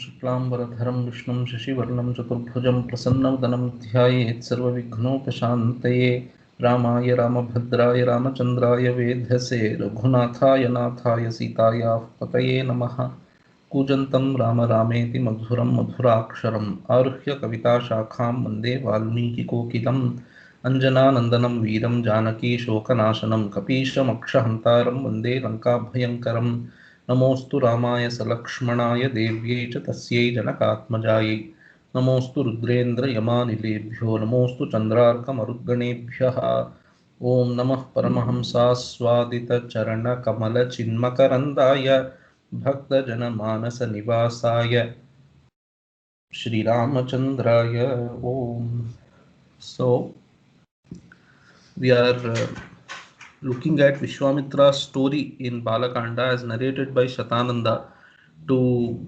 शुक्लांबरधरं विष्णुं शशिवर्णं चतुर्भुजं प्रसन्नवदनं ध्यायेत् सर्वविघ्नोपशान्तये। रामाय रामभद्राय रामचन्द्राय वेधसे रघुनाथाय नाथाय सीतायाः पतये नमः। कूजन्तं राम रामेति मधुरं मधुराक्षरम् आरुह्य कविताशाखां वन्दे वाल्मीकिकोकिलम्। अञ्जनानन्दनं वीरं जानकी शोकनाशनं कपीशमक्षहन्तारं वन्दे लङ्काभयङ्करम्। नमोऽस्तु रामाय सलक्ष्मणाय देव्यै च तस्यै जनकात्मजायै। नमोऽस्तु रुद्रेन्द्रयमानिलेभ्यो नमोऽस्तु चन्द्रार्कमरुद्गणेभ्यः। ॐ नमः परमहंसास्वादितचरणकमलचिन्मकरन्दाय भक्तजनमानसनिवासाय श्रीरामचन्द्राय ॐ। So we are looking at Vishwamitra's story in Balakanda as narrated by Shatananda to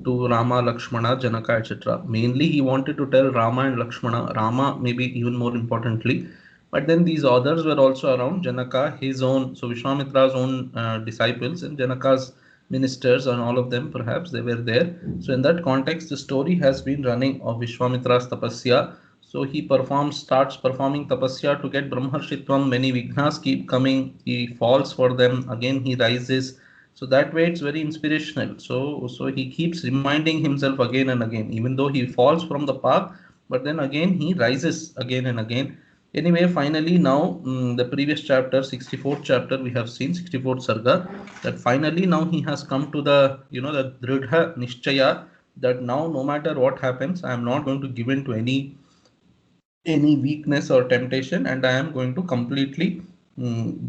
Rama, Lakshmana, Janaka, etc. Mainly he wanted to tell Rama and Lakshmana, Rama maybe even more importantly, but then these others were also around. Janaka, his own, so Vishwamitra's own disciples, and Janaka's ministers, and all of them perhaps they were there. So in that context the story has been running of Vishwamitra's tapasya. So he starts performing tapasya to get Brahmarshitvam. Many vignas keep coming. He falls for them. Again he rises. So that way it's very inspirational. So he keeps reminding himself again and again, even though he falls from the path, but then again he rises again and again. Anyway, finally now the previous chapter, 64th chapter, we have seen 64th sarga, that finally now he has come to the, the dridha nishchaya, that now no matter what happens, I am not going to give in to any weakness or temptation, and I am going to completely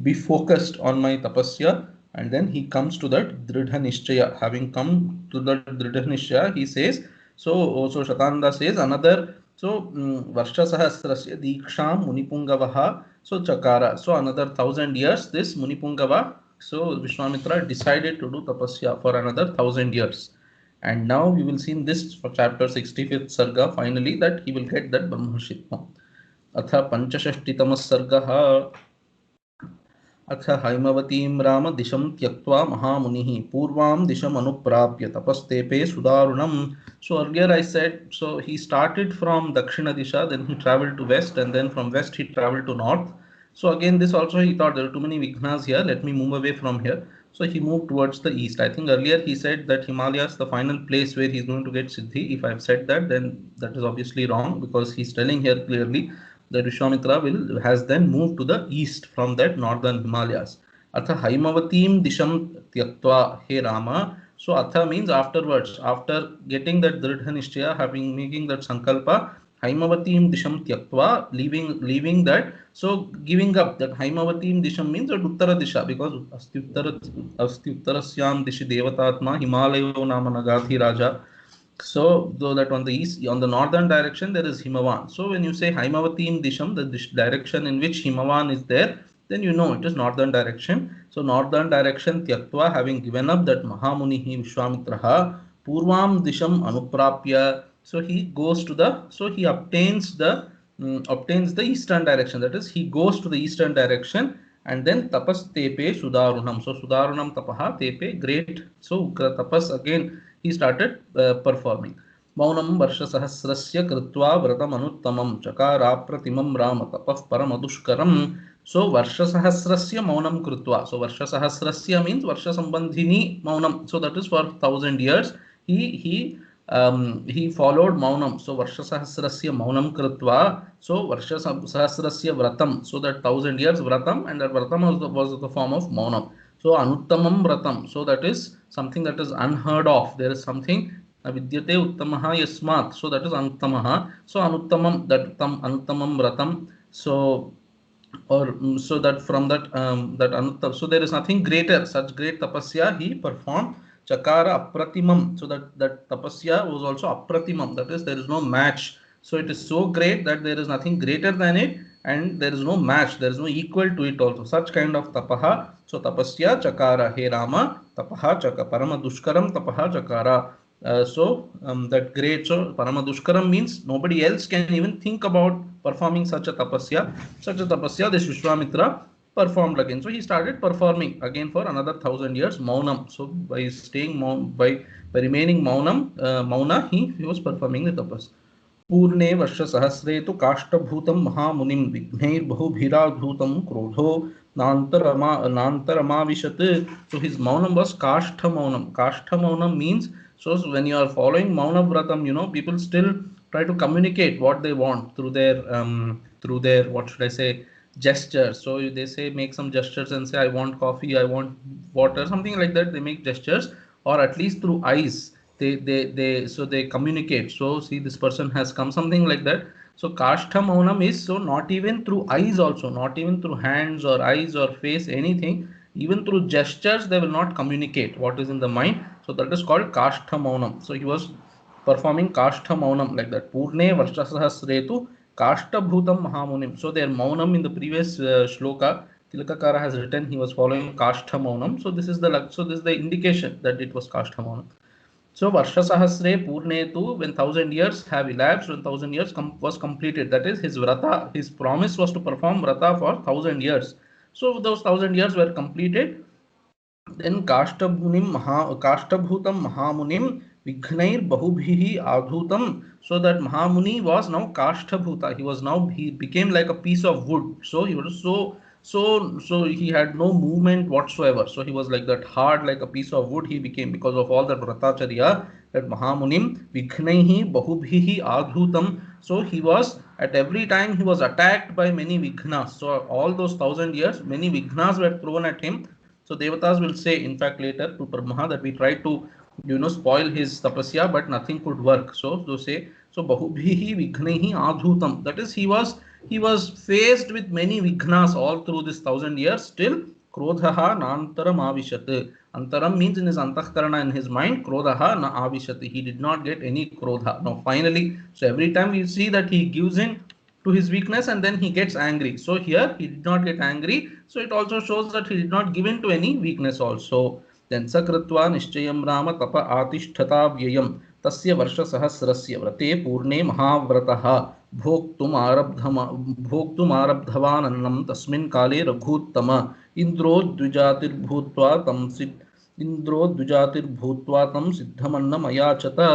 be focused on my tapasya. And then he comes to that dridha nishchaya. Having come to that dridha nishchaya, he says, so Shatananda says another, so varsha sahasrasya diksham munipungavaha, so chakara, so another 1000 years this munipungava, so Vishwamitra decided to do tapasya for another 1000 years. And now we will see in this chapter 65th sarga finally that he will get that Brahmarshitvam. अथ पंचषष्टितमः सर्गः। अथ हैमवतीं राम दिशं त्यक्त्वा महामुनिः पूर्वां दिशम् अनुप्राप्य तपस्तेपे सुदारुणम्. So earlier I said, so he started from Dakshina Disha, then he traveled to west, and then from west he traveled to north. So again this also he thought there are too many vignas here, let me move away from here. So he moved towards the east. I think earlier he said that Himalayas is the final place where he's going to get Siddhi. If I've said that, then that is obviously wrong, because he's telling here clearly that Vishwamitra has then moved to the east from that northern Himalayas. Atha Haimavatim disham tyaktva, he Rama. So Atha means afterwards, after getting that Dridha Nishchaya, making that Sankalpa, Haimavatim disham tyaktva, leaving that, so giving up that Haimavatim disham means that Uttara Disha, because Asti Uttarasyam dishi devatatma Himalayo nama nagathi raja. So though that on the east, on the northern direction there is Himavan. So when you say Haimavatim disham, the direction in which Himavan is there, then you know it is northern direction. So northern direction tyaktva, having given up that Mahamunihi Vishwamitraha, Purvam disham anuprapya, so he goes to the, so he obtains the eastern direction, that is he goes to the eastern direction. And then tapas tepe sudarunam, so sudarunam tapaha tepe, great, so tapas again he started performing. Maunam varsha sahasrasya kritva vratam anuttamam chakarapratimam rama tapah paramadushkaram. So varsha sahasrasya maunam kritva, so varsha sahasrasya means varsha sambandhini maunam, so that is for 1000 years he followed maunam. So varsha sahasrasya maunam kritva, so varsha sahasrasya vratam, so that 1000 years vratam, and that vratam was the form of maunam. So anuttamam vratam, so that is something that is unheard of. There is something vidyate uttamaha yasmat, so that is anuttamaha. So anuttamam, that anuttamam vratam, so or so that from that that anuttam, so there is nothing greater, such great tapasya he performed. Chakara apratimam, so that tapasya was also apratimam, that is there is no match. So it is so great that there is nothing greater than it, and there is no match, there is no equal to it also, such kind of tapaha. So tapasya chakara, he Rama, tapaha chaka parama dushkaram tapaha chakara. That great, so paramadushkaram means nobody else can even think about performing such a tapasya. This Vishwamitra performed again. So he started performing again for another 1,000 years, Maunam. So by staying by remaining Mauna, he was performing the tapas. पूर्णे वर्षसहस्रे तु काष्ठभूतं महामुनिं विघ्नैर्बहुभिराधूतं क्रोधो नान्तरमाविशत्. So his maunam was kashtha maunam. Kashtha maunam means, so when you are following mauna vratam, you know, people still try to communicate what they want through their what should I say, gestures. So they say, make some gestures and say, I want coffee, I want water, something like that. They make gestures, or at least through eyes they communicate. So see, this person has come, something like that. So kashtha maunam is, so not even through eyes also, not even through hands or eyes or face, anything, even through gestures they will not communicate what is in the mind. So that is called kashtha maunam. So he was performing kashtha maunam like that. Purne varshasahasretu kashta bhutam mahamunim. So their maunam in the previous shloka Tilakakara has written, he was following kashtha maunam. So this is the indication that it was kashtha maunam. So Varsha Sahasre Purnetu, when 1,000 years have elapsed, when 1,000 years was completed, that is his vrata, his promise was to perform vrata for 1,000 years. So those 1,000 years were completed. Then Kashtabhutam Mahamunim Vignair Bahubhihi Adhutam. So that Mahamuni was now Kashtabhuta. He became like a piece of wood. So he was so he had no movement whatsoever. So he was like that, hard like a piece of wood he became, because of all that Vratacharya, that Mahamunim Vignaihi Bahubhihi Adhutam. So he was, at every time he was attacked by many Vignas. So all those 1,000 years, many Vignas were thrown at him. So Devatas will say, in fact, later to Brahma, that we tried to, spoil his tapasya, but nothing could work. So they say, so Bahubhihi Vignehi Adhutam. That is, he was faced with many Vignas all through this 1,000 years. Still, Krodhaha Nantaram Avishat. Antaram means in his Antahkarana, in his mind, Krodhaha na Avishat. He did not get any Krodha. Now finally, so every time we see that he gives in to his weakness and then he gets angry. So here he did not get angry. So it also shows that he did not give in to any weakness also. Then Sakritva Nishchayam Rama Tapa Atishtata Vyayam Tasya Varsha Sahasrasya Vrate Purne Mahavrataha Bhoktum Arabdhavan Annam Tasmin Kale Raghuttama Indro Dvijatir Bhutva Tam Siddhamannam Ayachata.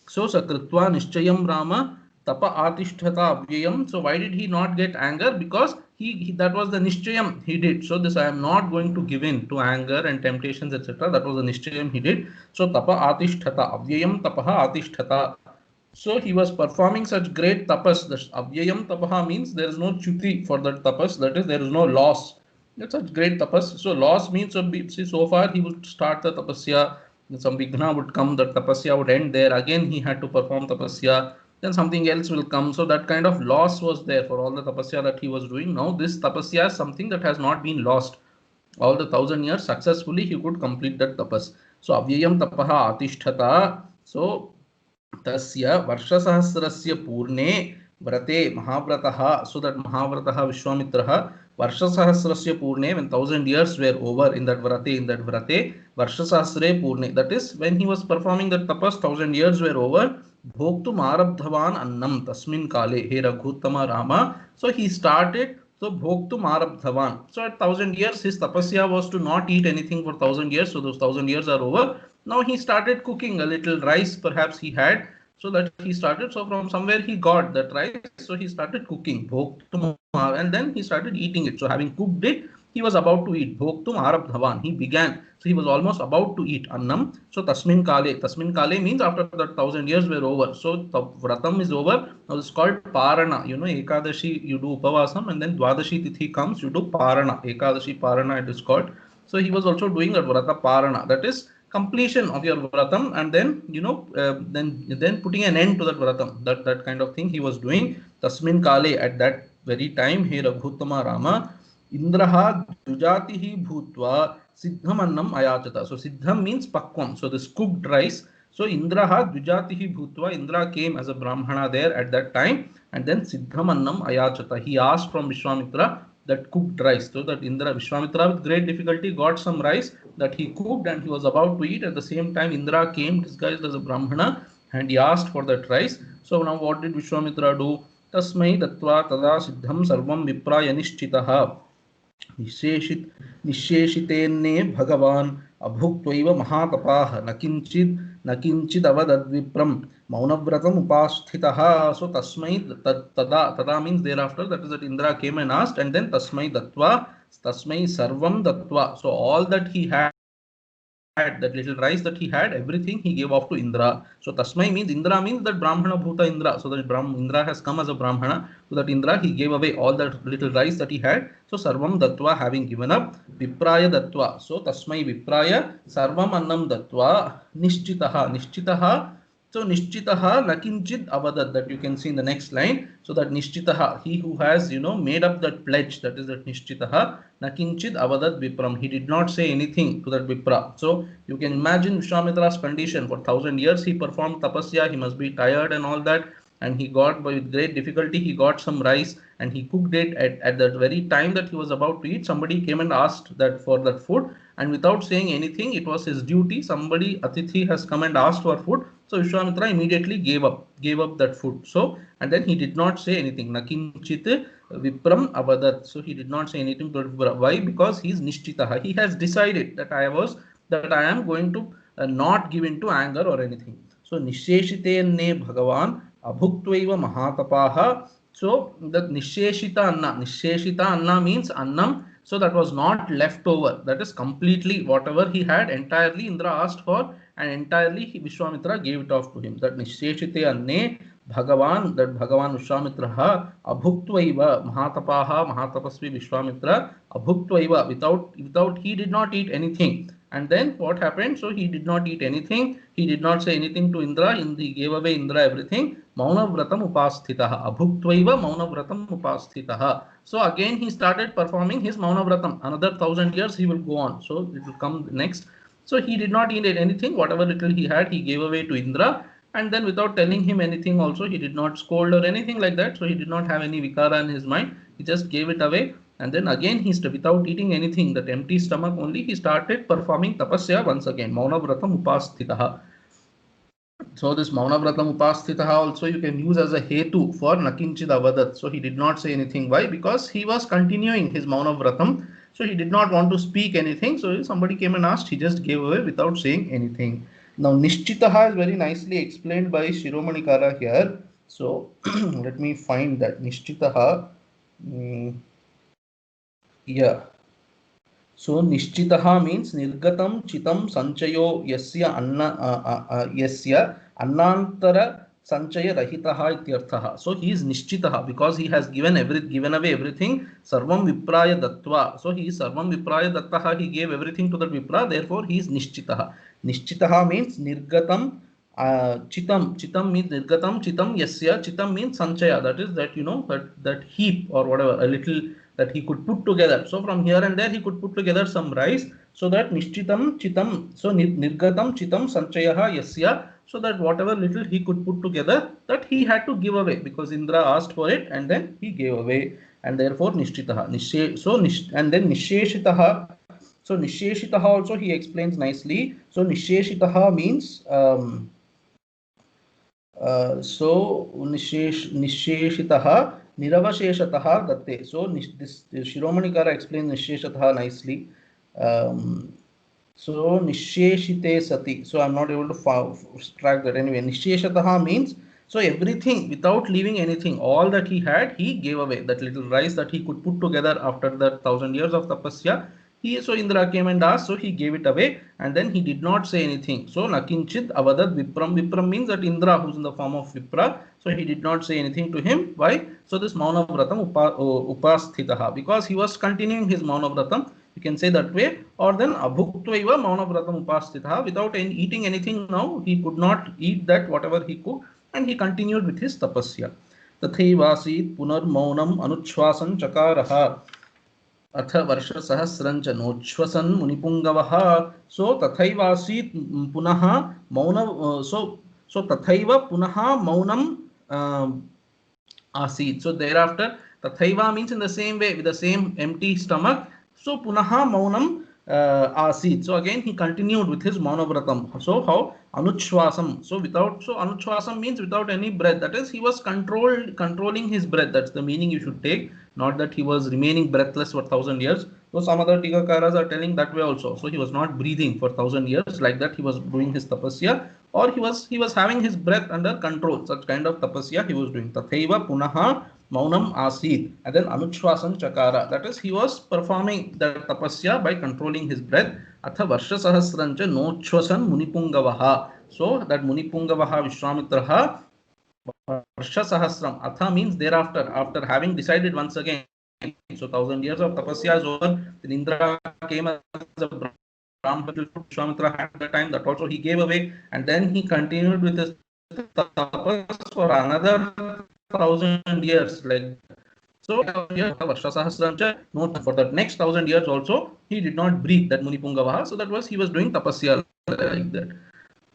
So Sakritva Nishchayam Rama Tapa Atishtata Avyayam. So why did he not get anger? Because he that was the Nishchayam he did. So this, I am not going to give in to anger and temptations, etc. That was the Nishchayam he did. So Tapa Atishtata Avyayam Tapaha Atishtata. So he was performing such great tapas. The Avyayam Tapaha means there is no chuti for that tapas. That is, there is no loss. That's such great tapas. So loss means, so far he would start the tapasya, some Vigna would come, the tapasya would end there. Again he had to perform tapasya. Then something else will come. So that kind of loss was there for all the tapasya that he was doing. Now this tapasya is something that has not been lost. All the 1,000 years successfully he could complete that tapas. So Avyayam Tapaha Atishtata. So Tasya Varshasahasrasya Purne Vrate Mahavrataha. So that Mahavrataha Vishwamitraha Varshasahasrasya Purne, when 1,000 years were over in that Vrate Varshasahasre Purne. That is, when he was performing that tapas, 1,000 years were over. Bhoktum Arabdhavan Annam Tasmin Kale He Raghuttama Rama. So he started, so Bhoktum Arabdhavan. So at 1,000 years his tapasya was to not eat anything for 1,000 years. So those 1,000 years are over. Now he started cooking a little rice, perhaps he had. So that he started, so from somewhere he got that rice. So he started cooking Bhoktum, and then he started eating it. So having cooked it, he was about to eat. Bhoktum Arabdhavan. He began. So he was almost about to eat Annam. So Tasmin Kale. Tasmin Kale means after that 1,000 years were over. So the Vratam is over. Now it's called Parana. Ekadashi you do Upavasam, and then Dwadashi Tithi comes, you do Parana. Ekadashi Parana it is called. So he was also doing that Vrata Parana. That is completion of your Vratam, and then then putting an end to that Vratam. That kind of thing he was doing. Tasmin Kale, at that very time, He Raghuttama Rama Indraha Dujatihi Bhutva Siddhamannam Ayachata. So Siddham means Pakvam. So this cooked rice. So Indraha Dujatihi Bhutva. Indra came as a Brahmana there at that time, and then Siddhamannam Ayachata. He asked from Vishwamitra that cooked rice. So that Vishwamitra with great difficulty got some rice that he cooked and he was about to eat. At the same time, Indra came disguised as a Brahmana and he asked for that rice. So now what did Vishwamitra do? Tasmai Dattva Tada Siddham Sarvam Vipraya Nishchitaha. निशेषितेन्ने भगवान् अभुक्त्वैव महातपाः न किञ्चित् अवदद्विप्रं मौनव्रतम् उपास्थितः. So tasmai tada means thereafter, that is that Indra came and asked, and then tasmai sarvam datva. So all that he had, that little rice that he had, everything he gave off to Indra. So tasmai means, Indra means that Brahmana Bhuta Indra. So that Indra has come as a Brahmana. So that Indra, he gave away all that little rice that he had. So sarvam datva, having given up, vipraya datva. So tasmai vipraya sarvam annam datva nishchitaha. So nishchitaha nakinchid avadat, that you can see in the next line. So that nishchitaha, he who has made up that pledge, that is that nishchitaha nakinchid avadat vipram, he did not say anything to that vipra. So you can imagine Vishwamitra's condition. For 1,000 years he performed tapasya, he must be tired and all that, and he got, with great difficulty, he got some rice and he cooked it. At that very time that he was about to eat, somebody came and asked that for that food, and without saying anything, it was his duty, somebody, Atithi, has come and asked for food. So Vishwamitra immediately gave up that food. So, and then he did not say anything. Nakinchit vipram avadat. So he did not say anything to Vipra. Why? Because he is nishchitaha. He has decided that I am going to not give into anger or anything. So nisheshitenne bhagavan abhuktva mahatapaha. So that nisheshita anna means annam. So that was not left over. That is completely whatever he had, entirely Indra asked for, and entirely Vishwamitra gave it off to him. That nisheshite anne Bhagavan, that Bhagavan Vishwamitraha abhuktva mahatapasvi Vishwamitra abhuktva, without he did not eat anything. And then what happened? So he did not eat anything. He did not say anything to Indra. He gave away Indra everything. Maunavratam upasthitaha. Abhuktva maunavratam upasthitaha. So again he started performing his Maunavratam. Another 1,000 years he will go on. So it will come next. So he did not eat anything. Whatever little he had, he gave away to Indra. And then without telling him anything also, he did not scold or anything like that. So he did not have any vikara in his mind. He just gave it away. And then again, without eating anything, that empty stomach only, he started performing tapasya once again. Maunavratam upasthitaha. So this Maunavratam upasthitaha also you can use as a hetu for nakinchid avadat. So he did not say anything. Why? Because he was continuing his Maunavratam. So he did not want to speak anything. So if somebody came and asked, he just gave away without saying anything. Now Nishchitaha is very nicely explained by Shiromanikara here. So let me find that Nishchitaha. Yeah. So Nishchitaha means Nirgatam Chitam Sanchayo Yasya Annantara Sanchaya Rahitaha Ityarthaha. So he is Nishchitaha because he has given away everything. Sarvam Vipraya Dattva. So he is Sarvam Vipraya Dattaha. He gave everything to the Vipra. Therefore he is Nishchitaha. Nishchitaha means Nirgatam Chitam means Nirgatam Chitam Yasya. Chitam means Sanchaya. That is that that heap or whatever, a little that he could put together. So from here and there he could put together some rice, so that Nishchitam Chitam, so Nirgatam Chitam Sanchayaha Yasya, so that whatever little he could put together, that he had to give away because Indra asked for it and then he gave away, and therefore Nishchitaha. And then Nisheshitaha. So Nisheshitaha also he explains nicely. So Nisheshitaha means Nisheshitaha Niravasheshataha Datte. So this Shiromanikara explains Nisheshataha nicely. So Nisheshite Sati. So I'm not able to track that anyway. Nisheshataha means, so everything, without leaving anything, all that he had, he gave away. That little rice that he could put together after that 1,000 years of tapasya, so Indra came and asked, so he gave it away, and then he did not say anything. So Nakinchid Avadat Vipram. Vipram means that Indra, who's in the form of Vipra, so he did not say anything to him. Why? So this Maunavratam upasthitaha, because he was continuing his Maunavratam, you can say that way, or then Abhuktva Maunavratam upasthitaha, without eating anything now, he could not eat that whatever he cooked, and he continued with his tapasya. Tathaivasit punar maunam anuchwasan chakaraha. अथ वर्षसहस्रञ्च नोच्छ्वसन् मुनिपुङ्गवः. सो तथैवासीत् पुनः मौन सो तथैव पुनः मौनम आसीत्. So thereafter tathaiva means in the same way, with the same empty stomach. So punaha maunam asit. So again he continued with his Maunavratam. So how? Anuchwasam. So Anuchwasam means without any breath. That is, he was controlling his breath. That's the meaning you should take. not that he was remaining breathless for 1,000 years. So some other Tikakaras are telling that way also. So he was not breathing for 1,000 years, like that he was doing his tapasya, or he was having his breath under control. Such kind of tapasya he was doing. Tathaiva punaha maunam asid, and then anushwasan chakara. That is, he was performing the tapasya by controlling his breath. Atha varsha sahasrancha nochwasan munipungavaha. So that munipungavaha Vishwamitraha varsha sahasram. Atha means thereafter, after having decided once again. So 1,000 years of tapasya is over. Then Indra came as a Brahman. Vishwamitra had the time that also he gave away, and then he continued with his tapas for another 1,000 years. Like so, Varsha Sahasrancha, note for that next 1,000 years also, he did not breathe that Munipungavaha. So that was he was doing tapasya like that.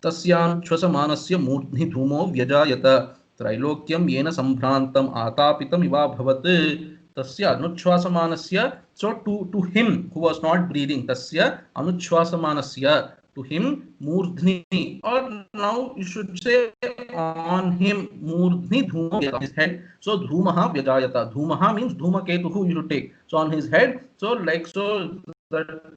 Tasyan Chwasamanasya Murtni Dhumo Vyajayata Trilokyam Yena Sambhrantam Atapitam Iva Bhavat. Tasya Anuchwasamanasya. So to him who was not breathing, Tasya Anuchwasamanasya, to him Murdhni, or now you should say on him Murdhni Dhuma, on his head. So Dhumaha Vyajayata. Dhumaha means Dhumaketuhu you should take. So on his head, so like so that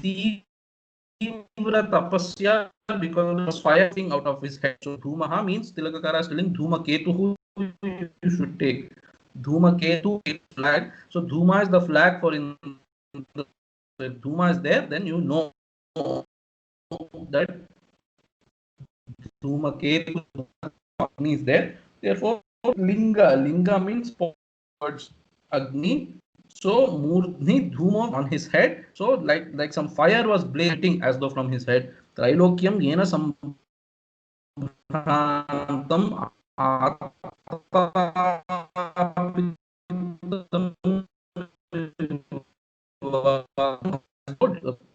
Tivra Tapasya, because of fire thing out of his head. So Dhumaha means Tilakakara is telling Dhumaketuhu you should take. Dhumaketu flag. So Dhuma is the flag for in. If Dhuma is there, then you know that Dhumaketu Agni is there. Therefore, Linga means towards Agni. So Murdhni Dhuma on his head. So like some fire was blazing as though from his head. Trilokyam Yena Sambhantam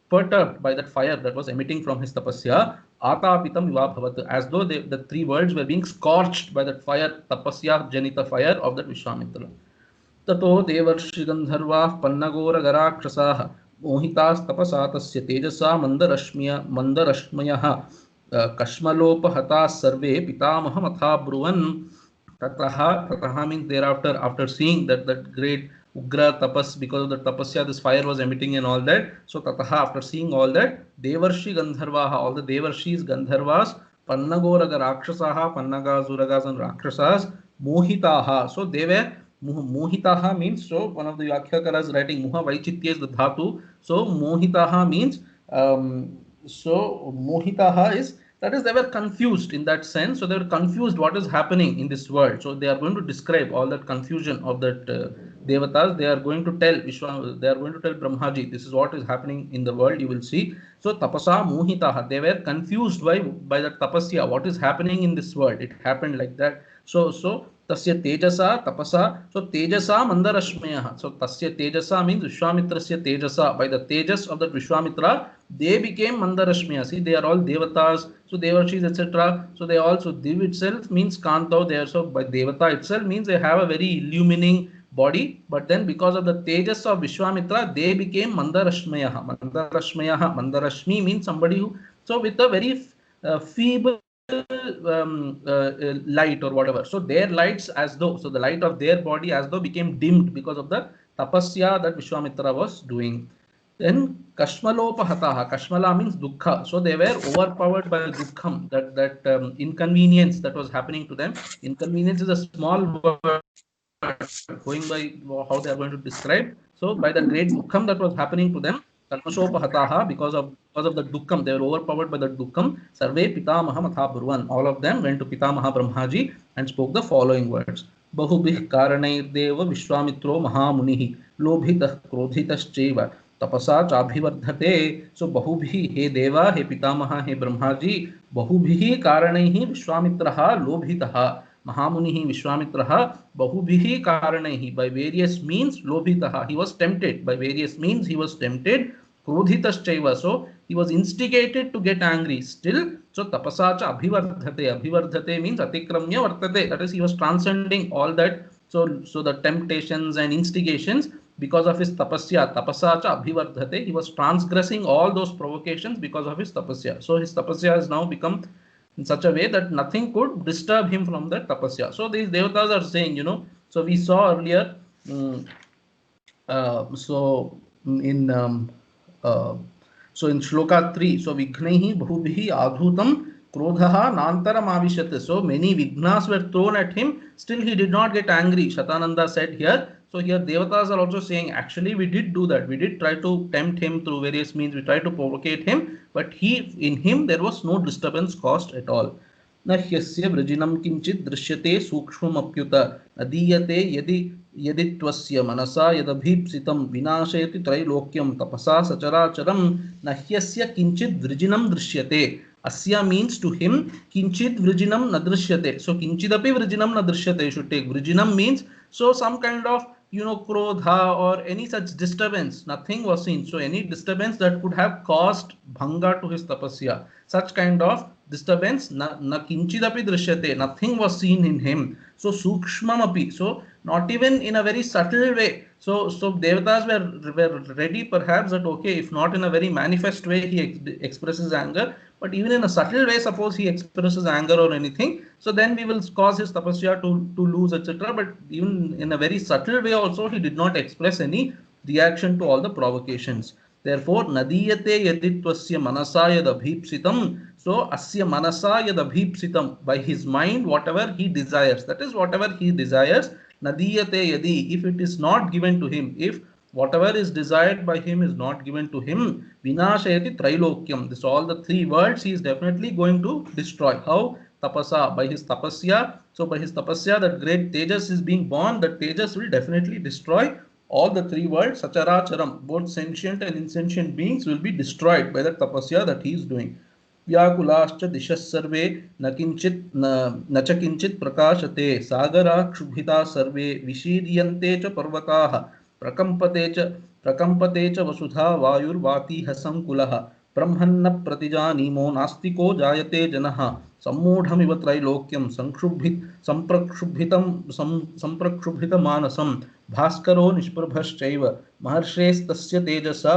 perturbed by that fire that was emitting from his tapasya, atapitam viva bhavat, as though the three worlds were being scorched by that fire, tapasya janita fire of that Vishwamitra. Tato devarshi gandharvah pannagora garakshasah mohitas tapasa tasya tejasa mandarashmyah kashmalopahata sarve pitamaham atha bruvan. Tataha means thereafter, after seeing that great Ugra tapas, because of the tapasya, this fire was emitting and all that. So Tataha, after seeing all that, Devarshi Gandharvaha, all the Devarshis, Gandharvas, Pannagoraga Rakshasaha, Pannagas, Uragas and Rakshasas, Mohitaha. So they were Mohitaha means, so one of the Vyakhyakas writing Muha Vaichitya is the dhatu. So Mohitaha means, so Mohitaha is, that is, they were confused in that sense. So they were confused what is happening in this world. So they are going to describe all that confusion of that devatas. They are going to tell they are going to tell Brahmaji, this is what is happening in the world, you will see. So tapasa mohitaha, they were confused by that tapasya, what is happening in this world. It happened like that. So tasya tejasa tapasa. So tejasa mandarashmaya. So tasya tejasa means Vishwamitrasya tejasa. By the tejas of that Vishwamitra, they became mandarashmaya. See, they are all devatas. So devarshis, etc. So they also, Div itself means Kanto. They are, so by devata itself means they have a very illumining body. But then because of the tejas of Vishwamitra, they became mandarashmaya. Mandarashmi means somebody who, so with a very feeble light or whatever. So their lights as though, so the light of their body as though became dimmed because of the tapasya that Vishwamitra was doing. Then Kashmalopahataha. Kashmala means dukkha. So they were overpowered by dukkham, that inconvenience that was happening to them. Inconvenience is a small word going by how they are going to describe. So by the great dukkham that was happening to them, Kalmashopahataha, because of the dukkham, they were overpowered by the dukkham. Sarve Pitamaham Atha Burvan. All of them went to Pitamaha Brahmaji and spoke the following words. Bahubih Karanair Deva Vishwamitro Mahamunihi Lobhitah Krodhitascheva Tapasa Chabhivardhate. So Bahubhi, he Deva, he Pitamaha, he Brahmaji, Bahubhi Karanaihi Vishwamitraha Lobhitaha. Mahamunihi Vishwamitraha Bahubhihi Karanaihi, by various means Lobhitaha, he was tempted. By various means he was tempted. Krodhitaschaiva, so he was instigated to get angry still. So Tapasacha Abhivardhate. Abhivardhate means Atikramya Vartate. That is, he was transcending all that. So the temptations and instigations, because of his tapasya. Tapasacha Abhivardhate. He was transgressing all those provocations because of his tapasya. So his tapasya has now become in such a way that nothing could disturb him from that tapasya. So these devatas are saying, so we saw earlier Mm, so in uh, so in shloka 3, so vighnehi bahubhi adhutam krodhaha nantaram avishyate. So many vignas were thrown at him, still he did not get angry. Shatananda said here. So here devatas are also saying, actually we did do that. We did try to tempt him through various means. We tried to provocate him, but in him there was no disturbance caused at all. न ह्यस्य वृजिनं किंचित् दृश्यते सूक्ष्ममप्युत न दीयते यदि यदि त्वस्य मनसा यदभीप्सितं विनाशयति त्रैलोक्यं तपसा सचराचरं न ह्यस्य किंचित् वृजिनं दृश्यते. Asya means to him kinchit vrijinam na drishyate. So kinchidapi vrijinam na drishyate. You should take vrijinam means so some kind of krodha or any such disturbance. Nothing was seen. So any disturbance that could have caused bhanga to his tapasya. Such kind of disturbance na kinchidapi drishyate. Nothing was seen in him. So sukshmamapi. So not even in a very subtle way. So devatas were ready perhaps that okay, if not in a very manifest way he expresses anger, but even in a subtle way, suppose he expresses anger or anything, so then we will cause his tapasya to lose, etc. But even in a very subtle way also, he did not express any reaction to all the provocations. Therefore, nadiyate yaditvasya manasa yad abhipsitam. So, asya manasa yad abhipsitam, by his mind, whatever he desires, that is whatever he desires, nadiyate yadi, if it is not given to him, if whatever is desired by him is not given to him, vinashayati trailokyam. This all the three words he is definitely going to destroy. How? Tapasa, by his tapasya. So by his tapasya, that great Tejas is being born. That Tejas will definitely destroy all the three worlds. Sacharacharam, both sentient and insentient beings will be destroyed by the tapasya that he is doing. व्याकुलाश्च दिशः सर्वे न किंचित न च किंचित प्रकाशते सागरा क्षुभिता सर्वे विशीर्यन्ते च पर्वताः प्रकम्पते च वसुधा वायुर्वातिः संकुलः ब्रह्मन्न प्रतिजानीमो नास्तिको जायते जनः सम्मूढमिव त्रैलोक्यं संप्रक्षुभितमानसं भास्करो निष्प्रभश्चैव महर्षेस्तस्य तेजसा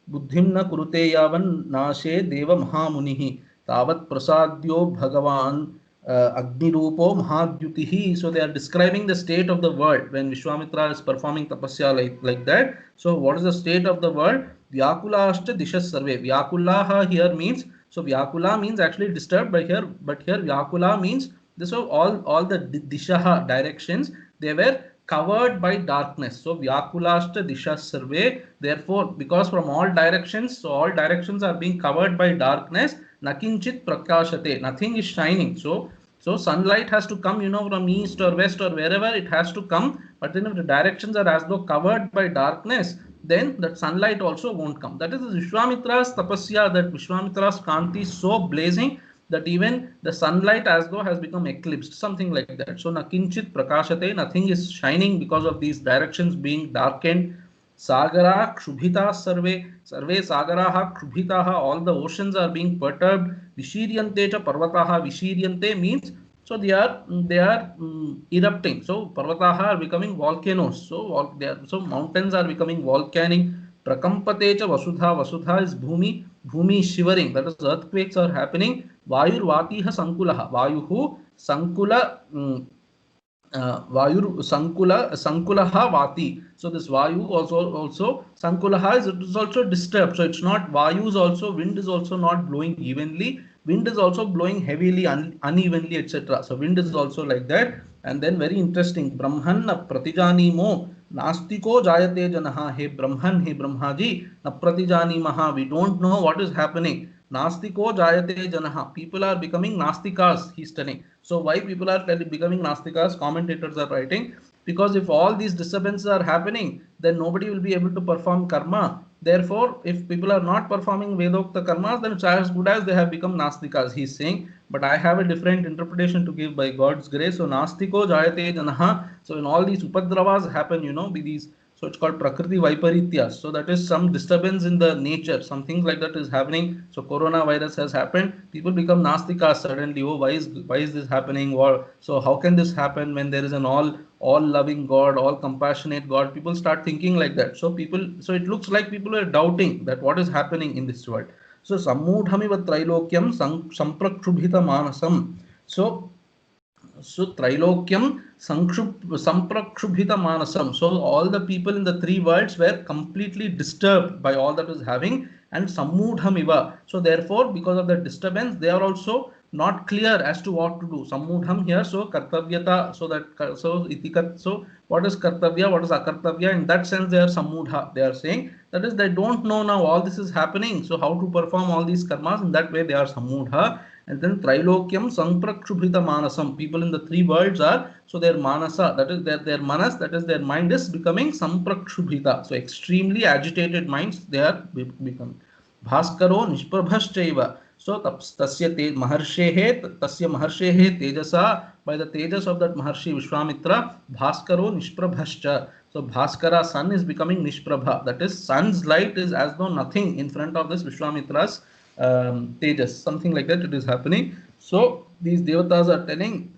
बुद्धिं न कुरुते यावन्नाशे देव महामुनिः तावत् प्रसाद्यो भगवान् Agnirupo Mahadyutihi. So they are describing the state of the world when Vishwamitra is performing tapasya like that. So what is the state of the world? Vyakulashcha dishas sarve. Vyakulaha here means, so Vyakula means actually disturbed by here, but here Vyakula means this. So all the dishaha directions, they were covered by darkness. So Vyakulashcha dishas sarve. Therefore, because from all directions, so all directions are being covered by darkness. Nakinchit prakashate, nothing is shining. So sunlight has to come, from east or west or wherever it has to come. But then if the directions are as though covered by darkness, then that sunlight also won't come. That is Vishwamitra's tapasya, that Vishwamitra's kanti is so blazing that even the sunlight as though has become eclipsed, something like that. So nakinchit prakashate, nothing is shining because of these directions being darkened. Sagara Kshubhita Sarve Sagaraha Kshubhitaha, all the oceans are being perturbed. Vishiryante cha Parvataha, Vishiryante means so they are erupting. So Parvataha are becoming volcanoes. So mountains are becoming volcanic. Prakampate cha Vasudha, Vasudha is Bhumi is shivering. That is earthquakes are happening. Vayur Vatiha Sankulaha, Vayuhu Sankula. Vayur Sankulaha Vati. So this Vayu also Sankulaha is also disturbed. So it's not Vayu is also, wind is also not blowing evenly. Wind is also blowing heavily, unevenly, etc. So wind is also like that. And then very interesting, Brahman na pratijanimo nastiko jayate janaha. Hey Brahman, hey Brahmaji, na pratijanimaha. We don't know what is happening. Nastiko jayate janaha. People are becoming nastikas, he's telling. So why people are becoming nastikas? Commentators are writing, because if all these disturbances are happening, then nobody will be able to perform karma. Therefore, if people are not performing Vedokta karmas, then it's as good as they have become nastikas, he's saying. But I have a different interpretation to give by God's grace. So nastiko jayate janaha. So when all these upadravas happen, with these, so it's called Prakriti Vaiparitya. So that is some disturbance in the nature. Something like that is happening. So coronavirus has happened. People become Nastikas suddenly. Oh, why is this happening? Or so how can this happen when there is an all loving God, all compassionate God? People start thinking like that. So it looks like people are doubting that what is happening in this world. So Sammudhamiva Trailokyam Samprakshubhita Manasam. So So Trilokyam Samprakshubhita Manasam. So all the people in the three worlds were completely disturbed by all that was having, and Sammudham iva. So therefore, because of the disturbance, they are also not clear as to what to do. Sammudham here, so kartavyata, so that so itikat, so what is kartavya, what is akartavya? In that sense, they are sammudha. They are saying that is they don't know now all this is happening. So how to perform all these karmas? In that way, they are sammudha. And then Trilokyam Samprakshubhita Manasam. People in the three worlds are, so their manasa, that is their manas, that is their mind is becoming Samprakshubhita. So extremely agitated minds they are becoming. Bhaskaro Nishprabhaschaiva. So tasya maharshehe tejasa, by the tejas of that Maharshi Vishwamitra, Bhaskaro Nishprabhascha. So Bhaskara sun is becoming Nishprabha. That is, sun's light is as though nothing in front of this Vishwamitra's tejas, something like that it is happening. So these devatas are telling,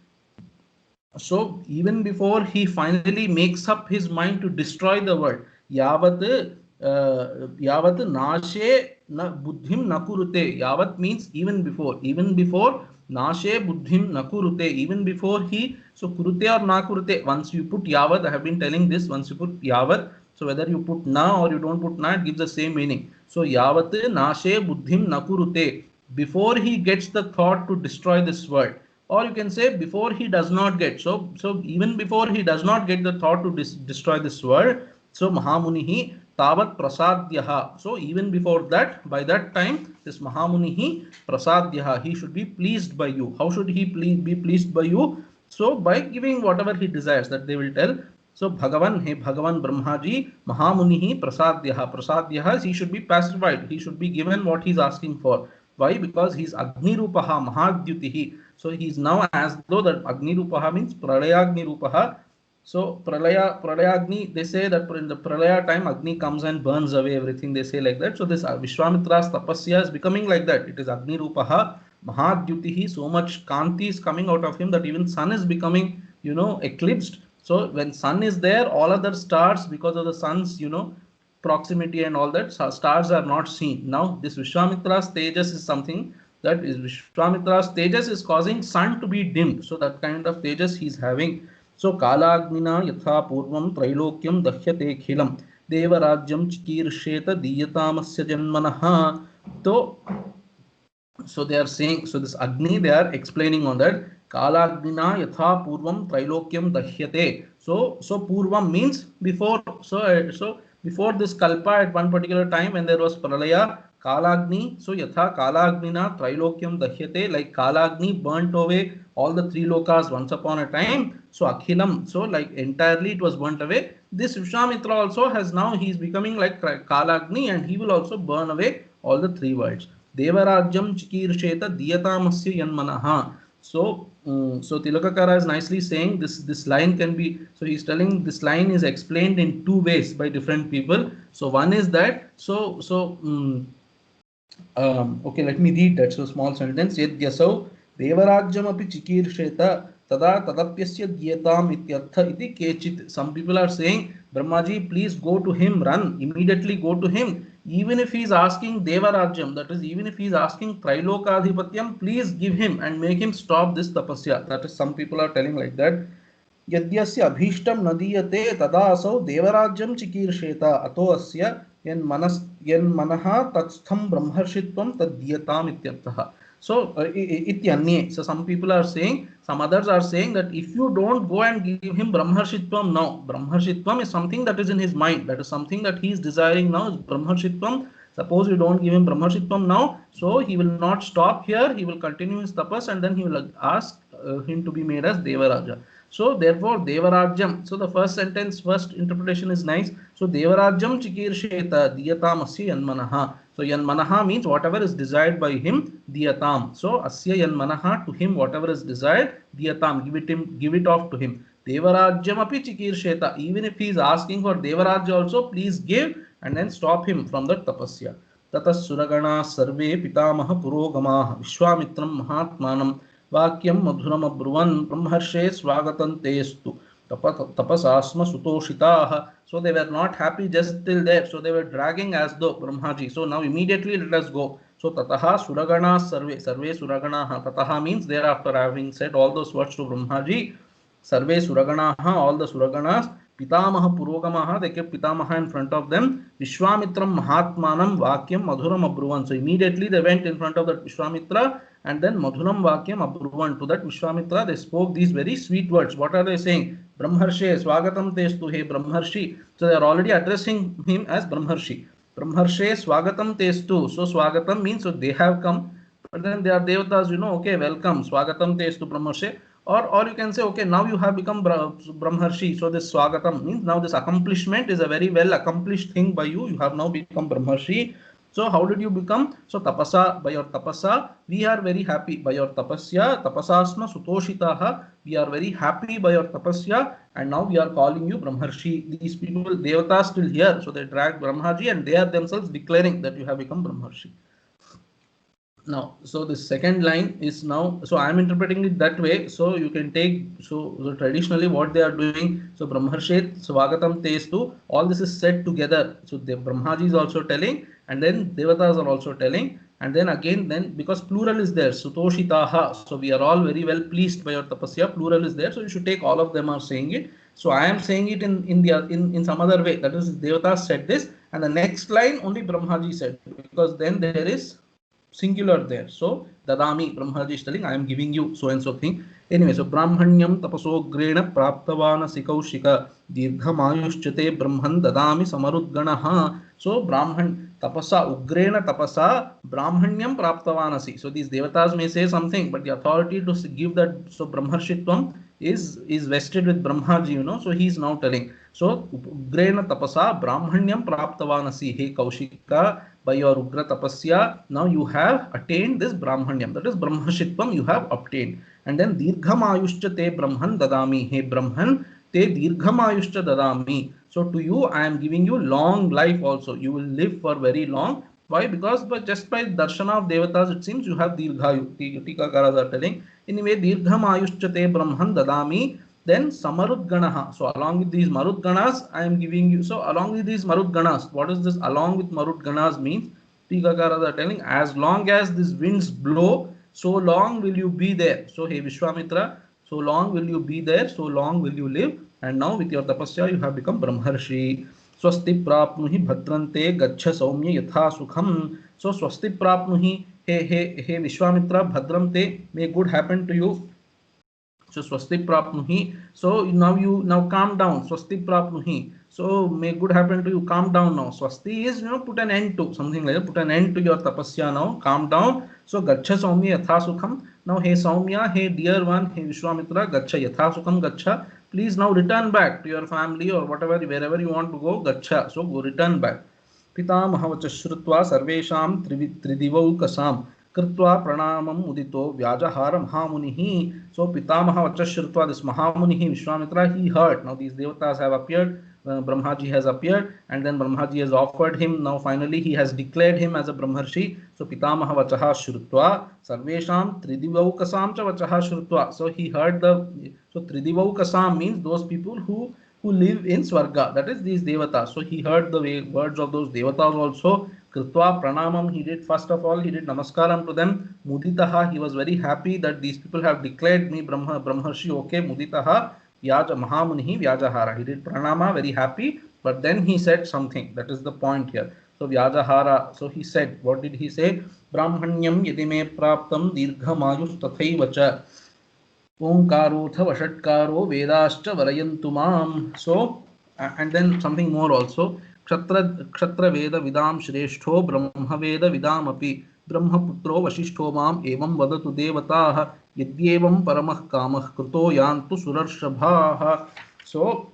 so even before he finally makes up his mind to destroy the world, yavat yavat nashe na buddhim nakurute. Yavat means even before nashe buddhim nakurute, even before he, so kurute or nakurute, once you put yavat, I have been telling this, once you put yavat, so whether you put na or you don't put na, it gives the same meaning. So yavat nashe buddhim nakurute, before he gets the thought to destroy this world, or you can say before he does not get, so even before he does not get the thought to destroy this world, so Mahamunihi tavat prasadyaha. So even before that, by that time, this Mahamunihi prasadyaha, he should be pleased by you. How should he be pleased by you? So by giving whatever he desires, that they will tell. So Bhagavan, hey Bhagavan Brahmaji, Mahamunihi prasadyaha, he should be pacified. He should be given what he is asking for. Why? Because he is Agni Rupaha Mahadyutihi. So he is now as though that Agni Rupaha means Pralayagni Rupaha. So Pralayagni, they say that in the Pralaya time Agni comes and burns away everything, they say like that. So this Vishwamitra's tapasya is becoming like that. It is Agni Rupaha Mahadyutihi, so much Kanti is coming out of him that even sun is becoming, eclipsed. So when sun is there, all other stars, because of the sun's, proximity and all that, stars are not seen. Now this Vishwamitra's tejas is something that is, Vishwamitra's tejas is causing sun to be dimmed. So that kind of tejas he is having. So Kalagnina yatha purvam Trilokyam dahyate khilam devarajyam chikirsheta diyatamasya janmanaha. So they are saying, so this Agni, they are explaining on that. Kalagnina yatha purvam Trilokyam dahyate. So purvam means before. So before this kalpa, at one particular time when there was pralaya, Kalagni, so yatha Kalagnina Trilokyam dahyate, like Kalagni burnt away all the three lokas once upon a time. So Akhilam, so like entirely it was burnt away. This Vishwamitra also has now, he is becoming like Kalagni, and he will also burn away all the three worlds. Devarajyam chikirsheta diyatamasya yanmanaha. So Tilakakara is nicely saying this line can be, so he's telling this line is explained in two ways by different people. So one is that, okay, let me read that. So small sentence. Yadyasau devarajyam api chikirsheta tada tadapyasya dyetam ityartha iti kechit. Some people are saying, Brahmaji, please go to him, run, immediately go to him. Even if he is asking Devarajyam, that is, even if he is asking Trilokadhipatyam, please give him and make him stop this tapasya. That is, some people are telling like that. Yadyasya abhishtam nadiyate tadasau Devarajyam chikirsheta ato asya yan manaha tatstham brahmarshitvam taddiyatam ityarthaha. So ityanye. So some people are saying, some others are saying that if you don't go and give him brahmarshitvam now, brahmarshitvam is something that is in his mind, that is something that he is desiring now, is brahmarshitvam. Suppose you don't give him brahmarshitvam now, so he will not stop here, he will continue his tapas, and then he will ask him to be made as Devaraja. So therefore Devarajyam, so the first sentence, first interpretation is nice. So Devarajyam chikirsheta diyatamasya yanmanaha. So yanmanaha means whatever is desired by him, diyatam. So asya yanmanaha, to him whatever is desired, diyatam, give it off to him. Devarajyam api chikirsheta, even if he is asking for Devarajya also, please give, and then stop him from the tapasya. Tatas suragana sarve pitamaha purogamaha Vishwamitram mahatmanam Vakyam madhuram abruvan brahmarshe swagatam testu tapasasma sutoshitaha. So they were not happy just till there. So they were dragging as though Brahmaji. So now immediately let us go. So So Tataha Suragana Sarve Suraganaha. Tataha means thereafter having said all those words to Brahmaji, Sarve Suraganaha, all the Suraganas, Pitamaha Purogamaha, they kept Pitamaha in front of them, Vishwamitram Mahatmanam Vakyam Madhuram Abruvan. So immediately they went in front of that Vishwamitra and then Madhuram Vakyam Abruvan. To that Vishwamitra they spoke these very sweet words. What are they saying? Brahmarshe Swagatam Testu, hey Brahmarshi. So they are already addressing him as Brahmarshi. Brahmarshe Swagatam Testu. So Swagatam means so they have come, but then they are devatas, okay, welcome, Swagatam Testu Brahmarshe. Or you can say, okay, now you have become Brahmarshi. So this Swagatam means now this accomplishment is a very well accomplished thing by you. You have now become Brahmarshi. So how did you become? So tapasa, by your tapasa, we are very happy. By your tapasya, tapasasma sutoshitaha, we are very happy by your tapasya, and now we are calling you Brahmarshi. These people, devatas still here, so they drag Brahmaji and they are themselves declaring that you have become Brahmarshi. Now, so the second line is now, so I am interpreting it that way. So you can take, so traditionally what they are doing, so Brahmarshet, Swagatam Testu, all this is said together. So the Brahmaji is also telling, and then Devatas are also telling, and then again, then because plural is there, Sutoshitaha, so we are all very well pleased by your tapasya, plural is there, so you should take all of them are saying it. So I am saying it in some other way, that is Devatas said this, and the next line only Brahmaji said, because then there is singular there. So Dadami, Brahmaji is telling, I am giving you so and so thing. Anyway, so Brahmanyam tapasogrena praptavana sikaushika dirghamayushchate brahman dadami samarudganaha. So Brahman tapasa ugrena tapasa Brahmanyam praptavanasi. So these devatas may say something, but the authority to give that, so Brahmarshitvam is vested with Brahmaji, so he is now telling. So ugrena tapasa Brahmanyam praptavanasi, he Kaushika, by your ugra tapasya, now you have attained this Brahmanyam, that is Brahmashitvam you have obtained. And then Dirghamayushcha te Brahman dadami, hey Brahman, te Dirghamayushcha dadami. So to you I am giving you long life also. You will live for very long. Why? Because just by darshana of devatas, it seems you have Dirghayu. Tikakaras are telling. Anyway, Dirghamayushcha te Brahman dadami. Then Samarudganaha. So along with these Marudganas, I am giving you. So along with these Marudganas, what is this along with Marudganas means? Tikakaras are telling, as long as these winds blow, so long will you be there. So hey Vishwamitra, so long will you be there, so long will you live. And now with your tapasya, you have become Brahmarshi. Swasti prapnuhi bhadraante gaccha saumya yatha sukham. So swasti prapnuhi, hey Vishwamitra, bhadramte, may good happen to you. So swasti prapnuhi. So now calm down. Swasti prapnuhi. So may good happen to you. Calm down now. Swasti is put an end to something like that. Put an end to your tapasya now. Calm down. So gaccha saumya yatha sukham. Now hey Saumya, hey dear one, hey Vishwamitra, gaccha yatha sukham gaccha. Please now return back to your family or whatever, wherever you want to go. Gaccha. So go return back. Pitamahavacha shrutva sarvesham tridivaukasam. Krutva pranamam udito vyajahara mahamunihi. So Pitamaha Vachashrutva, this Mahamunihi Vishwamitra, he heard. Now these devatas have appeared, Brahmaji has appeared, and then Brahmaji has offered him. Now finally he has declared him as a Brahmarshi. So Pitamaha Vachaha Shrutva Sarvesham Tridivaukasam cha Vachaha Shrutva. So he heard so Tridivaukasam means those people who live in Swarga, that is these devatas. So he heard the words of those devatas also. Krutva pranamam, he did, first of all, he did namaskaram to them. Muditaha, he was very happy that these people have declared me Brahmarshi, okay. Muditaha, Vyaja Mahamunihi, Vyajahara. He did pranama, very happy, but then he said something. That is the point here. So Vyajahara, so he said, what did he say? Brahmanyam yadime praptam dirghamayus tathaivacha. Omkarotha vashatkaro vedascha varayantumam. So, and then something more also. Kshatra Veda Vidam Shrestho Brahma Veda Vidam Api Brahmaputro Vashishto Mam Evam Vadatu Devataha Yadyevam Paramah Kamah Kruto Yantu Surarshabhaha. So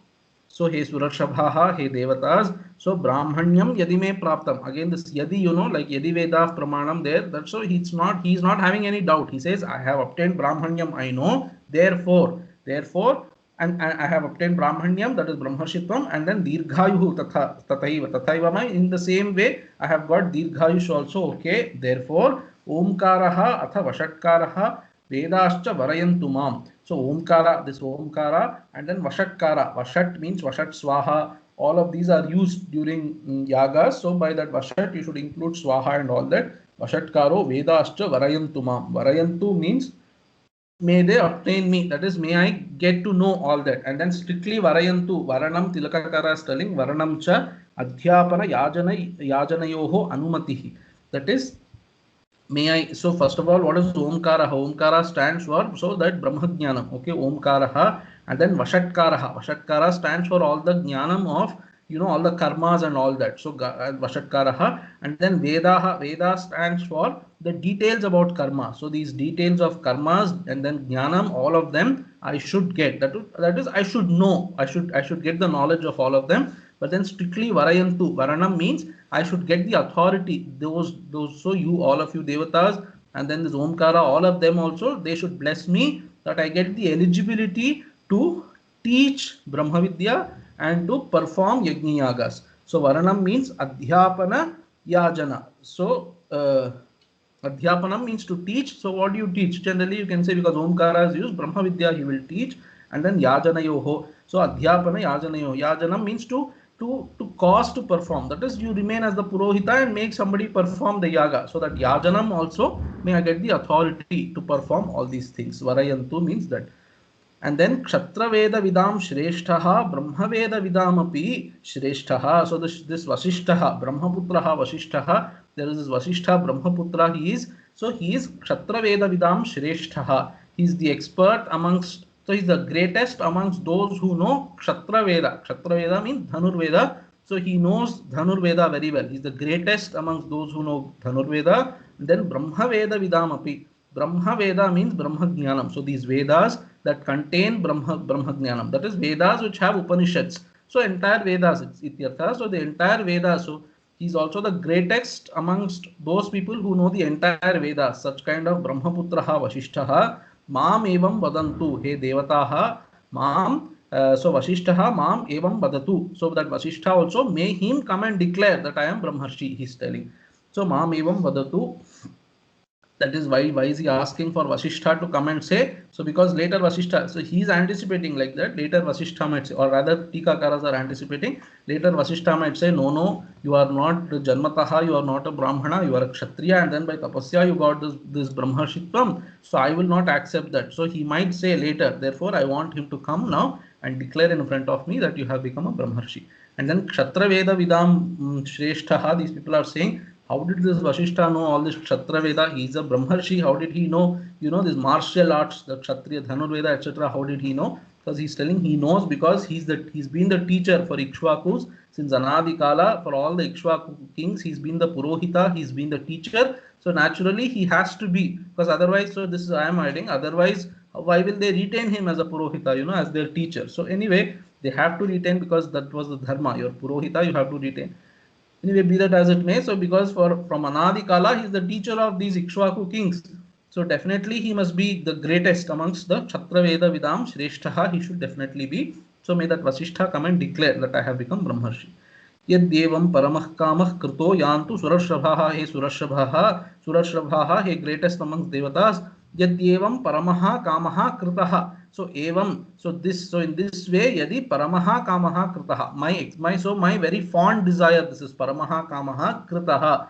hey Surarshabhaha, hey Devatas. So Brahmanyam Yadime Praptam. Again this Yadi, like Yadi Veda Pramanam there. That's so he's not having any doubt. He says, I have obtained Brahmanyam, I know. Therefore, and I have obtained Brahmanyam, that is Brahmarshitvam, and then Dirghayuhu Tathaiva. In the same way, I have got Dirghayush also, okay. Therefore, Omkaraha Atha Vashatkaraha Vedascha Varayantumam. So Omkara, this Omkara, and then Vashatkara. Vashat means Vashat Swaha. All of these are used during yagas. So by that Vashat, you should include Swaha and all that. Vashatkaro Vedascha Varayantu Mam. Varayantu means may they obtain me, that is, may I get to know all that. And then strictly Varayantu, Varanam Tilakakara is telling Varanam cha Adhyapana Yajanayoho Anumatihi. That is, may I, so first of all, what is Omkara? Omkara stands for, so that Brahmajnanam, okay, Omkaraha, and then Vashatkaraha. Vashatkara stands for all the Jnanam of, all the karmas and all that. So Vashatkaraha, and then Vedaha, Veda stands for the details about karma. So these details of karmas and then Jnanam, all of them I should get. That is, I should know. I should get the knowledge of all of them. But then strictly Varayantu, Varanam means I should get the authority. Those, so you, all of you devatas, and then this Omkara, all of them also, they should bless me that I get the eligibility to teach Brahma Vidya and to perform Yajna Yagas. So Varanam means Adhyapana Yajana. So Adhyapanam means to teach. So what do you teach? Generally you can say, because Omkara is used, Brahma Vidya he will teach, and then Yajanayoho. So Adhyapana Yajanayoho. Yajanam means to cause to perform. That is, you remain as the Purohita and make somebody perform the yaga. So that Yajanam also, may I get the authority to perform all these things. Varayantu means that. And then Kshatra Veda Vidam Shreshtaha, Brahma Veda Vidam api Shreshtaha. So this Vasishtaha, Brahmaputraha Vasishtaha, there is this Vasishtha Brahmaputra, he is Kshatra Veda Vidam Shreshtaha. He is the expert amongst, so he is the greatest amongst those who know Kshatra Veda. Kshatra Veda means Dhanur Veda. So he knows Dhanur Veda very well. He is the greatest amongst those who know Dhanur Veda. And then Brahma Veda Vidam api. Brahma Veda means Brahma Jnanam. So these Vedas that contain Brahma Jnanam, that is Vedas which have Upanishads. So entire Vedas, it's Ityartha. So the entire Vedas, so he is also the greatest amongst those people who know the entire Vedas. Such kind of Brahmaputraha Vasishtaha Mam evam vadantu. He Devataha Mam. So Vasishtaha Mam evam vadatu. So that Vasishtha also, may him come and declare that I am Brahmarshi, he is telling. So Mam evam vadatu. That is why is he asking for Vasishtha to come and say? So because later Vasishtha, so he is anticipating like that. Later Vasishtha might say, or rather Tikakaras are anticipating. Later Vasishtha might say, no, you are not Janmataha, you are not a Brahmana, you are a Kshatriya, and then by Tapasya you got this Brahmarshitvam. So I will not accept that. So he might say later, therefore I want him to come now and declare in front of me that you have become a Brahmarshi. And then Kshatra Veda Vidam Shreshtaha, these people are saying, how did this Vasishtha know all this Kshatra Veda? He is a Brahmarshi. How did he know, this martial arts, the Kshatriya, Dhanur Veda, etc.? How did he know? Because he's telling he knows because he's been the teacher for Ikshvakus since Anadi Kala. For all the Ikshvaku kings, he's been the Purohita, he's been the teacher. So naturally he has to be, because otherwise, so this is I am adding, otherwise why will they retain him as a Purohita, as their teacher? So anyway, they have to retain because that was the Dharma. Your Purohita you have to retain. Anyway, be that as it may, so because from Anadi Kala, he is the teacher of these Ikshvaku kings. So definitely he must be the greatest amongst the Kshatra Veda Vidam Shreshtaha, he should definitely be. So may that Vasishtha come and declare that I have become Brahmarshi. Yadyevam paramah kamah krito yantu surashrabhaha, he surashrabhaha, he greatest amongst devatas. Yadyevam paramaha kamaha kritaha. So evam, so in this way, yadi paramaha kamaha kritaha. My very fond desire, this is paramaha kamaha kritaha.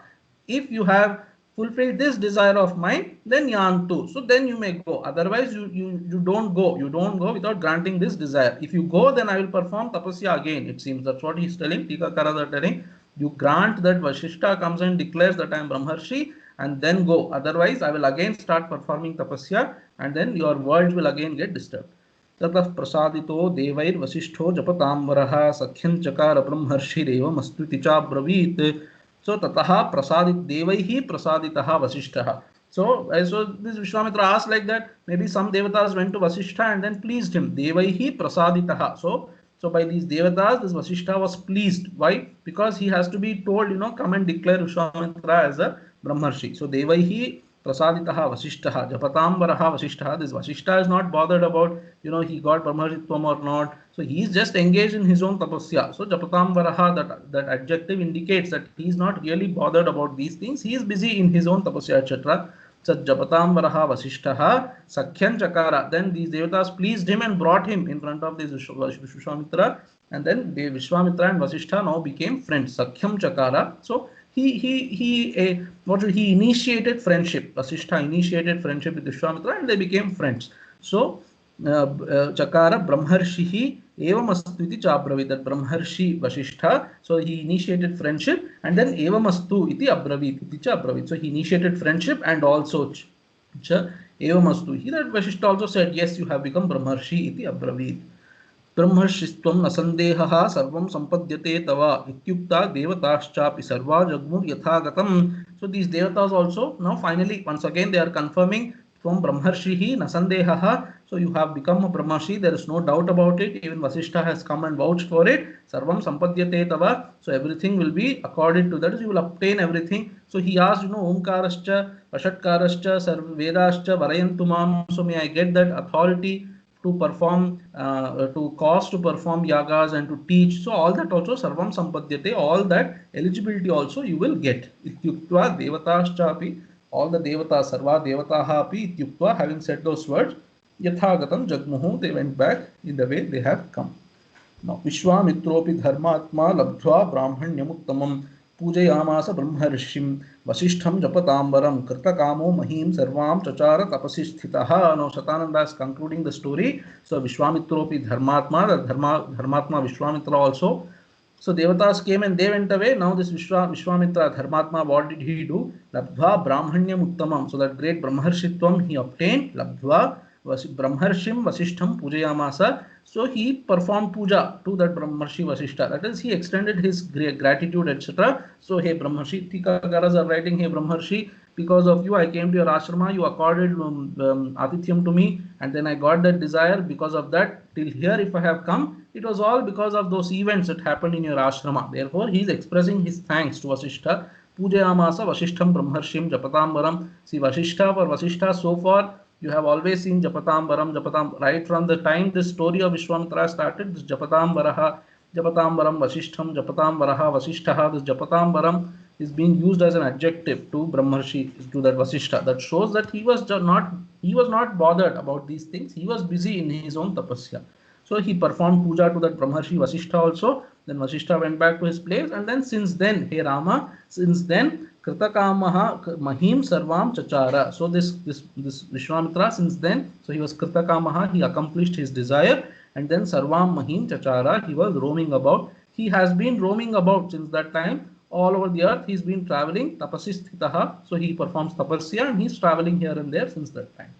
If you have fulfilled this desire of mine, then yantu. So then you may go. Otherwise, you don't go. You don't go without granting this desire. If you go, then I will perform tapasya again. It seems that's what he is telling. Tikakaras are telling. You grant that Vasishtha comes and declares that I am Brahmarshi, and then go. Otherwise, I will again start performing tapasya, and then your world will again get disturbed. Tatah prasadito devair vasishtho japatamvaraha sakhyam chakara brahmarshireva mastuticha bravit. So tataha prasadit devaihi prasaditaha vasishtha. So this Vishwamitra asked like that. Maybe some devatas went to Vasishtha and then pleased him. Devaihi prasaditaha. So by these devatas, this Vasishtha was pleased. Why? Because he has to be told, come and declare Vishwamitra as a Brahmarshi. So Devaihi prasaditaha Vasishtha, Japatambaraha Vasishtha. This Vasishtha is not bothered about, he got Brahmarshitvam or not. So he is just engaged in his own tapasya. So Japatambaraha, that adjective indicates that he is not really bothered about these things. He is busy in his own tapasya, etc. So Japatambaraha Vasishtha Sakhyam Chakara. Then these devatas pleased him and brought him in front of this Vishwamitra. And then Vishwamitra and Vasishtha now became friends. Sakhyam Chakara. So he initiated friendship. Vasishtha initiated friendship with Vishwamitra, and they became friends. So Chakara Brahmarshihi Evamastu iti Chabravit, that Brahmarshi Vasishtha, so he initiated friendship, and then Evamastu iti Abravit iti Chabravit. So he initiated friendship and also Evamastu. He, that Vasishtha also said, yes, you have become Brahmarshi iti Abravit. ब्रह्मर्षिस्त्वं न सन्देहः सर्वं सम्पद्यते तव इत्युक्ता देवताश्चापि सर्वा जग्मुर् यथागतम्. So these devatas also now finally once again they are confirming from Brahmarshihi na sandehaha. So you have become a Brahmarshi, there is no doubt about it. Even Vasishtha has come and vouched for it. Sarvam sampadyate tava. So everything will be according to that. You will obtain everything. So he asked, Omkarascha, Vashatkarascha, Vedascha, Varayantumam. So may I get that authority to perform, to cause to perform yagas and to teach. So all that also sarvam sampadyate, all that eligibility also you will get. Ityuktva devataschapi, all the devatas, sarva devataha api ityuktva, having said those words, yathagatam jagmuhu, they went back in the way they have come. Now Vishwamitropi dharmatma labdhva brahmanyamuttamam पूजयामास ब्रह्मर्षिं वसिष्ठं जपतांबरं कृतकामो महीं सर्वां चचार तपसि स्थितः. Now Shatananda is concluding the story. So Vishwamitropi dharmatma, the dharmatma Vishwamitra also. So devatas came and they went away. Now this Vishwamitra dharmatma, what did he do? Labdhva brahmanyam uttamam. So that great brahmarshitvam he obtained. Labdhva brahmarshim vasishtham pujayamasa. So he performed puja to that Brahmarshi Vasishtha. That is, he extended his gratitude, etc. So, hey Brahmarshi, Tikagaras are writing, hey Brahmarshi, because of you I came to your ashrama, you accorded atithyam to me, and then I got that desire. Because of that, till here if I have come, it was all because of those events that happened in your ashrama. Therefore, he is expressing his thanks to Vasishtha. Pujayamasa Vasishtham Brahmarshim Japatambaram. See, Vasishtha, for Vasishtha so far, you have always seen Japatambaram, right from the time this story of Vishwamitra started, this Japatambaram, Vasishtham, Japatambaraha, Vasishthaha, this Japatambaram is being used as an adjective to Brahmarshi, to that Vasishtha. That shows that he was not bothered about these things. He was busy in his own tapasya. So he performed puja to that Brahmarshi Vasishtha also. Then Vasishtha went back to his place, and then since then, hey Rama, since then, Kritakamaha Mahim Sarvam Chachara. So this Vishwamitra, since then, so he was Kritakamaha, he accomplished his desire, and then Sarvam Mahim Chachara, he was roaming about. He has been roaming about since that time. All over the earth, he's been traveling, tapasisthitaha. So he performs tapasya and he's traveling here and there since that time.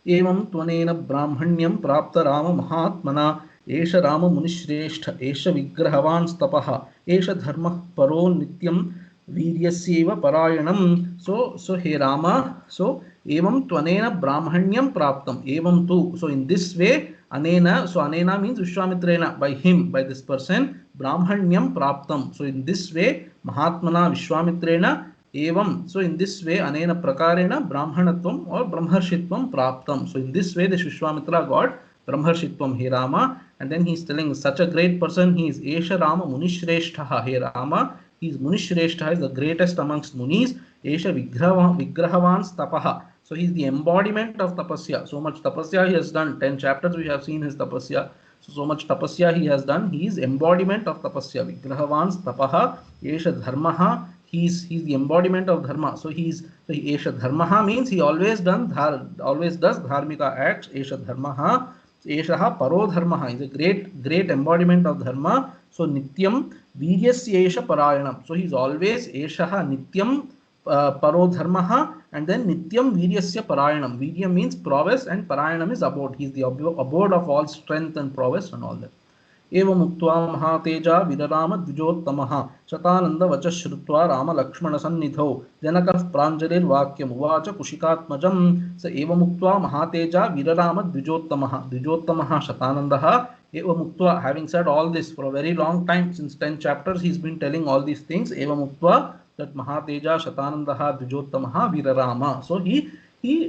एवं त्वनेन ब्राह्मण्यं प्राप्त राम महात्मना एष राम मुनिश्रेष्ठ एष विग्रहवान् तपः एष धर्मः परो नित्यं वीर्यस्यैव परायणम्. So hey Rama, so evam tvanena brahmanyam praptam, evam tu. So in this way, anena, so anena means Vishwamitrena, by him, by this person, brahmanyam praptam. So in this way, mahatmana Vishwamitrena, evam. So in this way, anena prakarena brahmanatvam or brahmarshitvam praptam. So in this way, the Vishwamitra got brahmarshitvam, he Rama. And then he is telling such a great person, he is Esha Rama Munishreshtha, he Rama. He is Munishreshtha, is the greatest amongst Munis. Esha Vigrahavans Tapaha. So he is the embodiment of tapasya. So much tapasya he has done. 10 chapters we have seen his tapasya. So much tapasya he has done. He is embodiment of tapasya. Vigrahavans Tapaha. Esha Dharmaha. He is the embodiment of dharma. So Esha Dharmaha means he always does dharmika acts. Esha Dharmaha. Eshaha Paro Dharmaha is a great embodiment of dharma. So Nityam Viryasya Esha Parayanam. So he is always Eshaha Nityam Paro Dharmaha, and then Nityam Viryasya Parayanam. Virya means prowess and Parayanam is abode. He is the abode of all strength and prowess and all that. Evam Uktva Mahateja Virarama Dvijottamaha Shatananda Vacha Shrutva Rama Lakshmana Sannidho Janakah Pranjalir Vakyam Uvacha Kushikatmajam. So Evam Uktva Mahateja Virarama Dvijottamaha. Dvijottamaha Shatanandaha. Evam Uktva, having said all this for a very long time, since 10 chapters he's been telling all these things. Evam Uktva, that Mahateja Shatanandaha Dvijottamaha Virarama. So he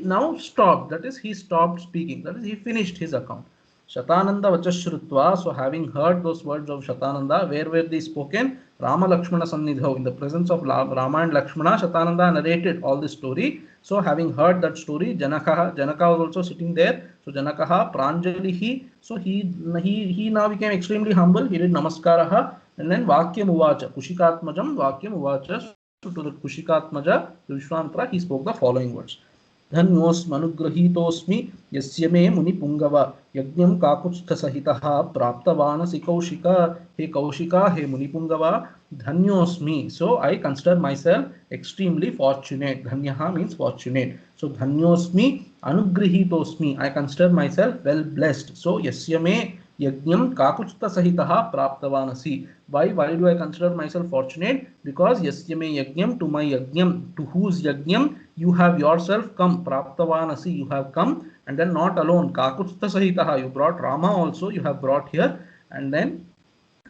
now stopped. That is, he stopped speaking. That is, he finished his account. Shatananda Vachashrutva. So having heard those words of Shatananda, where were they spoken? Rama Lakshmana Sannidho. In the presence of Rama and Lakshmana, Shatananda narrated all this story. So having heard that story, Janaka was also sitting there. So Janakaha Pranjalihi. So he now became extremely humble. He did Namaskaraha. And then Vakyam Uvacha, Kushikatmajam Vakyam Uvacha. So to the Kushikatmaja, Vishwamitra, he spoke the following words. धन्योऽस्मनुगृहीतोऽस्मि यस्य मे मुनिपुङ्गव यज्ञं काकुत्स्थसहितः प्राप्तवानसि कौशिका हे कौशिका हे मुनिपुङ्गव धन्योऽस्मि. So I consider myself extremely fortunate. Dhanyaha means fortunate. So dhanyosmi anugrihitosmi, I consider myself well blessed. So yasya me yajnam kakuchta sahitaha praptavanasi. Why do I consider myself fortunate? Because yasya me yajnam, to my yajnam, to whose yajnam you have yourself come, praptavanasi, you have come, and then not alone, kakuchta sahitaha, you brought Rama also, you have brought here, and then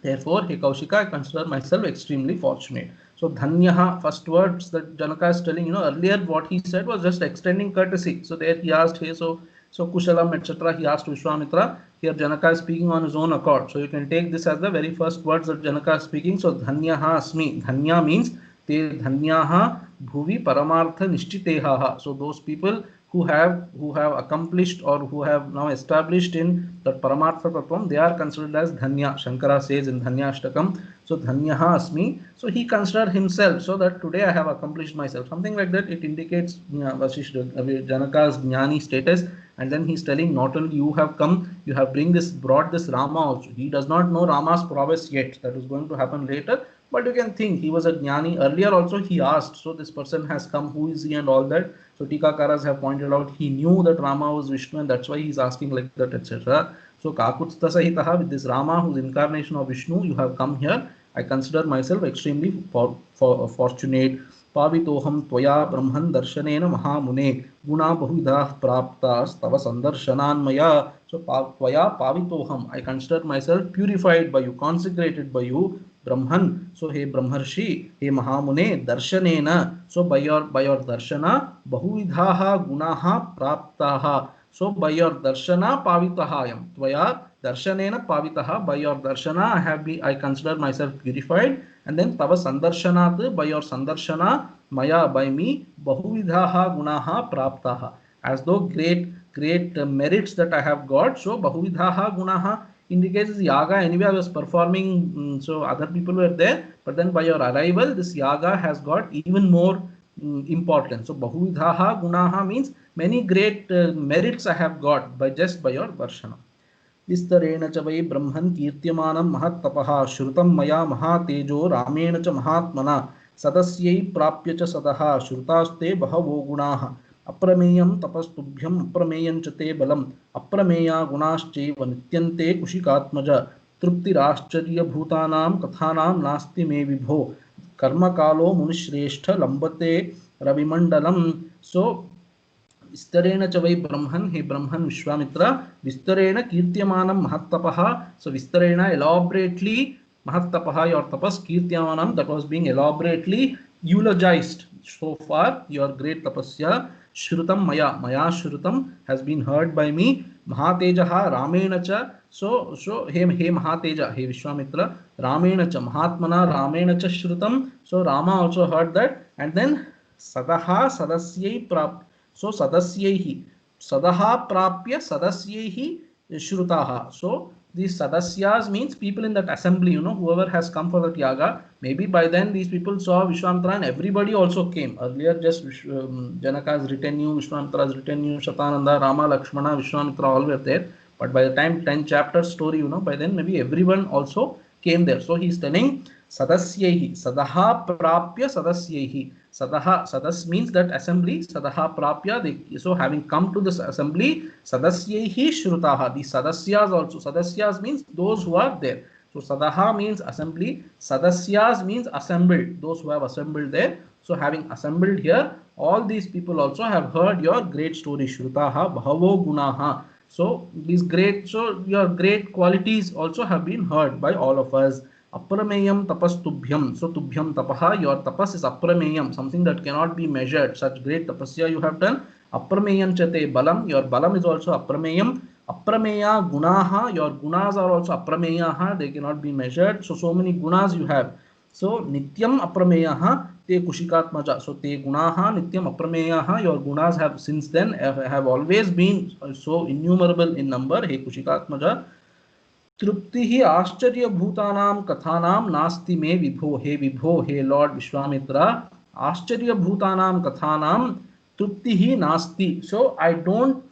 therefore, he Kaushika, I consider myself extremely fortunate. So Dhanyaha, first words that Janaka is telling, earlier what he said was just extending courtesy. So there he asked, hey, so Kushalam, etc. He asked Vishwamitra. Here Janaka is speaking on his own accord. So you can take this as the very first words that Janaka is speaking. So Dhanyaha asmi. Dhanya means te dhanyaha bhuvi paramartha nishtiteha. So those people who have accomplished or who have now established in that Paramartha Tattvam, they are considered as Dhanya. Shankara says in Dhanyashtakam. So Dhanyaha asmi. So he considered himself, so that today I have accomplished myself. Something like that. It indicates Janaka's Jnani status. And then he's telling, not only you have come, you have brought this Rama also. He does not know Rama's prowess yet. That is going to happen later. But you can think he was a Jnani. Earlier also he asked, so this person has come, who is he and all that. So Tikakaras have pointed out he knew that Rama was Vishnu and that's why he's asking like that, etc. So Kakutstha Sahitaha, with this Rama whose incarnation of Vishnu, you have come here. I consider myself extremely fortunate. Pavitoham Tvaya Brahman Darshanena Mahamune Guna Bahuvidah Praptas Tava Sandarshanan Maya. So Tvaya Pavitoham, I consider myself purified by you, consecrated by you. Brahman, so hey Brahmarshi, hey Mahamune, Darshanena, so by your darshana, Bahuvidhaha Gunaha Praptaha. So by your darshana Pavitahayam. Tvaya Darshanena Pavitaha, by your darshana I consider myself purified. And then Tava Sandarshanat, by your Sandarshana, Maya, by me, Bahuvidhaha Gunaha Praptaha. As though great merits that I have got, so Bahuvidhaha Gunaha indicates yaga. Anyway, I was performing, so other people were there, but then by your arrival, this yaga has got even more importance. So Bahuvidhaha Gunaha means many great merits I have got by your darshana. Vistarena cha vai brahman kirtyamanam mahattapaha shrutam maya mahatejo rameena cha mahatmana sadasyai prapya cha sadaha shrutaste bahavo gunaha अप्रमेयं तपस्तुभ्यं अप्रमेयं च ते बलम् अप्रमेया गुणाश्चैव नित्यन्ते कुशिकात्मज तृप्तिराश्चर्यभूतानां कथानां नास्ति मे विभो कर्मकालो मुनिश्रेष्ठ लंबते रविमंडलम. So Vistareena cha vai Brahman, he Brahman Vishwamitra, Vistareena Kirtyamanam Mahattapaha. So Vistareena, elaborately, Mahattapaha, your tapas, Kirtyamanam, that was being elaborately eulogized. So far, your great tapasya, Shrutam Maya, Maya Shrutam has been heard by me. Mahatejaha Ramena cha. So hey Mahateja, hey Vishwamitra, Ramena cha, Mahatmana Ramena cha Shrutam. So Rama also heard that. And then Sadaha Sadasyai Prap. So Sadasyaihi, Sadaha Prapya Sadasyaihi Shrutaha. So these Sadasyas means people in that assembly, whoever has come for that yaga. Maybe by then these people saw Vishwamitra and everybody also came. Earlier just Janaka's retinue, Vishwamitra's retinue, Shatananda, Rama, Lakshmana, Vishwamitra all were there. But by the time 10 chapters story, by then maybe everyone also came there. So he is telling Sadasyehi, Sadaha Prapya Sadasyehi. Sadaha, Sadas means that assembly, Sadaha Prapya, so having come to this assembly, Sadasyehi Shrutaha, the Sadasyas also, Sadasyas means those who are there. So Sadaha means assembly, Sadasyas means assembled, those who have assembled there. So having assembled here, all these people also have heard your great story, Shrutaha, Bhavo Gunaha. So these your great qualities also have been heard by all of us. Aprameyam tapas tubhyam. So tubhyam tapaha, your tapas is aprameyam, something that cannot be measured. Such great tapasya you have done. Aprameyam chate balam, your balam is also aprameyam. Aprameya gunaha, your gunas are also aprameyaha, they cannot be measured. So many gunas you have. So nityam aprameyaha te kushikatmaja. So te gunaha nityam aprameyaha, your gunas have since then have always been so innumerable in number. He kushikatmaja. तृप्तिः आश्चर्यभूतानां कथानां नास्ति मे विभो हे Lord Vishwamitra आश्चर्यभूतानां कथानां तृप्तिः नास्ति. So I don't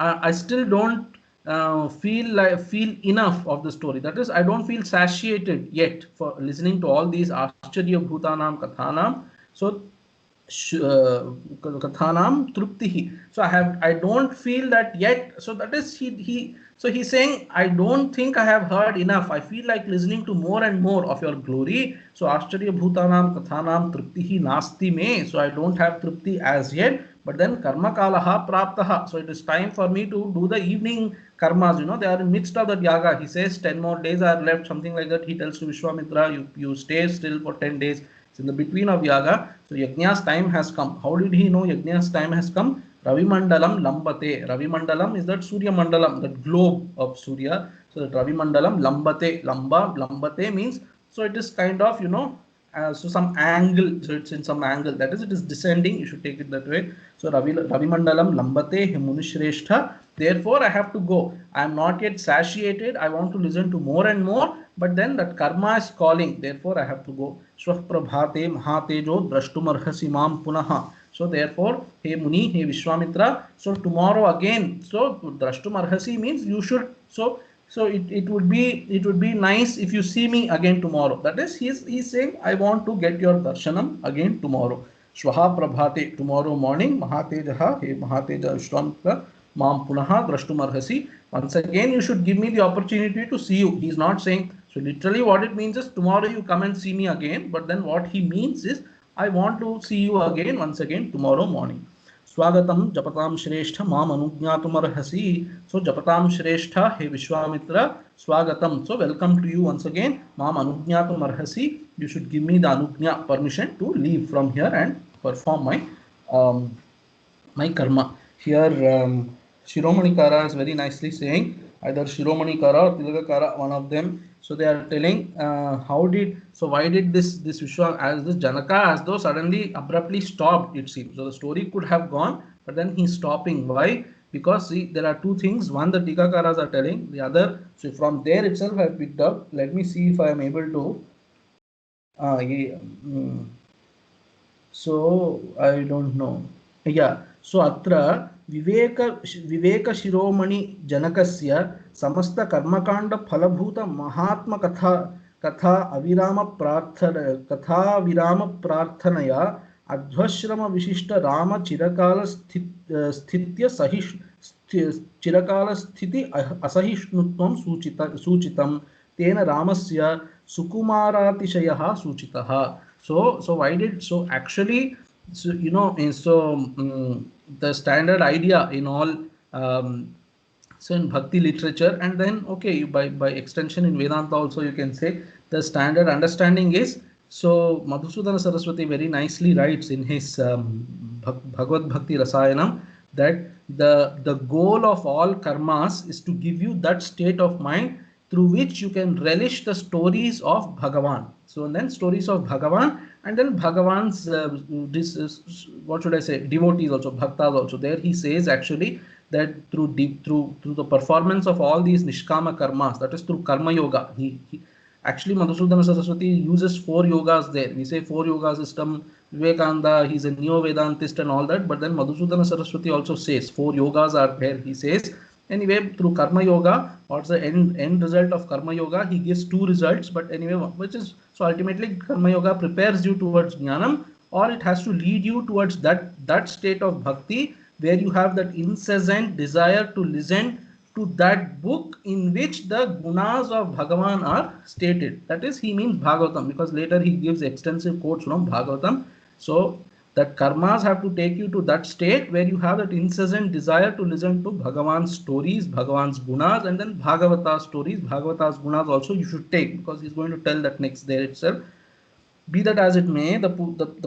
I still don't feel enough of the story. That is, I don't feel satiated yet for listening to all these आश्चर्यभूतानां कथानां. So kathanam truptihi. So I don't feel that yet. So that is so he's saying, I don't think I have heard enough. I feel like listening to more and more of your glory. So Ashcharya Bhutanam Kathanam Truptihi Nasti Me. So I don't have Trupti as yet. But then Karma Kalaha Praptaha. So it is time for me to do the evening karmas. They are in midst of that yaga. He says 10 more days are left, something like that. He tells to Vishwamitra, you stay still for 10 days. It's in the between of yaga. So Yajna's time has come. How did he know Yajna's time has come? Ravi Mandalam Lambate. Ravi Mandalam is that Surya Mandalam, that globe of Surya. So that Ravi Mandalam Lambate. Lambate means, so it is kind of, so some angle, so it's in some angle, that is, it is descending, you should take it that way. So Ravi Mandalam Lambate Munishrestha. Therefore I have to go. I am not yet satiated. I want to listen to more and more, but then that karma is calling. Therefore I have to go. Swah prabhate mahatejo drashtumarhasi mam punaha. So therefore, hey Muni, hey Vishwamitra, so tomorrow again, so drashtumarhasi means you should, so it would be nice if you see me again tomorrow. That is, he's saying, I want to get your darshanam again tomorrow. Swaha prabhate, tomorrow morning, mahatejaha, hey Mahateja Vishwamitra, mam punaha drashtumarhasi. Once again, you should give me the opportunity to see you. He's not saying, so literally what it means is tomorrow you come and see me again. But then what he means is, I want to see you again once again tomorrow morning. Swagatam Japatam Shrestha Mam Anugnyatumarhasi. So Japatam Shrestha, hey Vishwamitra, Swagatam. So welcome to you once again. Mam Anugnyatumarhasi. You should give me the Anugnya, permission to leave from here and perform my karma. Here Shiromani Kara is very nicely saying, either Shiromani Kara or Tilaka Kara, one of them. So they are telling why did this Vishwa, as this Janaka, as though suddenly abruptly stopped, it seems. So the story could have gone, but then he's stopping. Why? Because see, there are two things. One, the Tikakaras are telling, the other, so from there itself I picked up. Let me see if I am able to. So I don't know. Yeah. So atra विवेक शिरोमणि जनकस्य समस्त कर्मकांड फलभूत महात्म कथा विराम प्रार्थनया अध्वश्रम विशिष्ट राम चिरकाल स्थिति असहिष्णुत्वं सूचितं तेन रामस्य सुकुमारातिशयः सूचितः. So why did, so actually, so the standard idea in all so in bhakti literature, and then okay, by extension in Vedanta also, you can say the standard understanding is, so Madhusudana Saraswati very nicely writes in his Bhagavad Bhakti Rasayanam that the goal of all karmas is to give you that state of mind through which you can relish the stories of Bhagavan. So then stories of Bhagavan, and then Bhagavan's what should I say, devotees also, bhaktas also. There he says actually that through the performance of all these nishkama karmas, that is through karma yoga, he actually Madhusudana Saraswati uses 4 yogas there. We say 4 yoga system, Vivekananda, he's a neo-Vedantist and all that, but then Madhusudana Saraswati also says 4 yogas are there. He says, anyway, through karma yoga, what's the end result of karma yoga? He gives 2 results, but anyway, which is, so ultimately karma yoga prepares you towards jnanam, or it has to lead you towards that state of bhakti where you have that incessant desire to listen to that book in which the gunas of Bhagavan are stated. That is, he means Bhagavatam, because later he gives extensive quotes from Bhagavatam. So that karmas have to take you to that state where you have that incessant desire to listen to Bhagavan's stories, Bhagavan's gunas, and then Bhagavata's stories, Bhagavata's gunas also you should take, because he's going to tell that next there itself. Be that as it may, the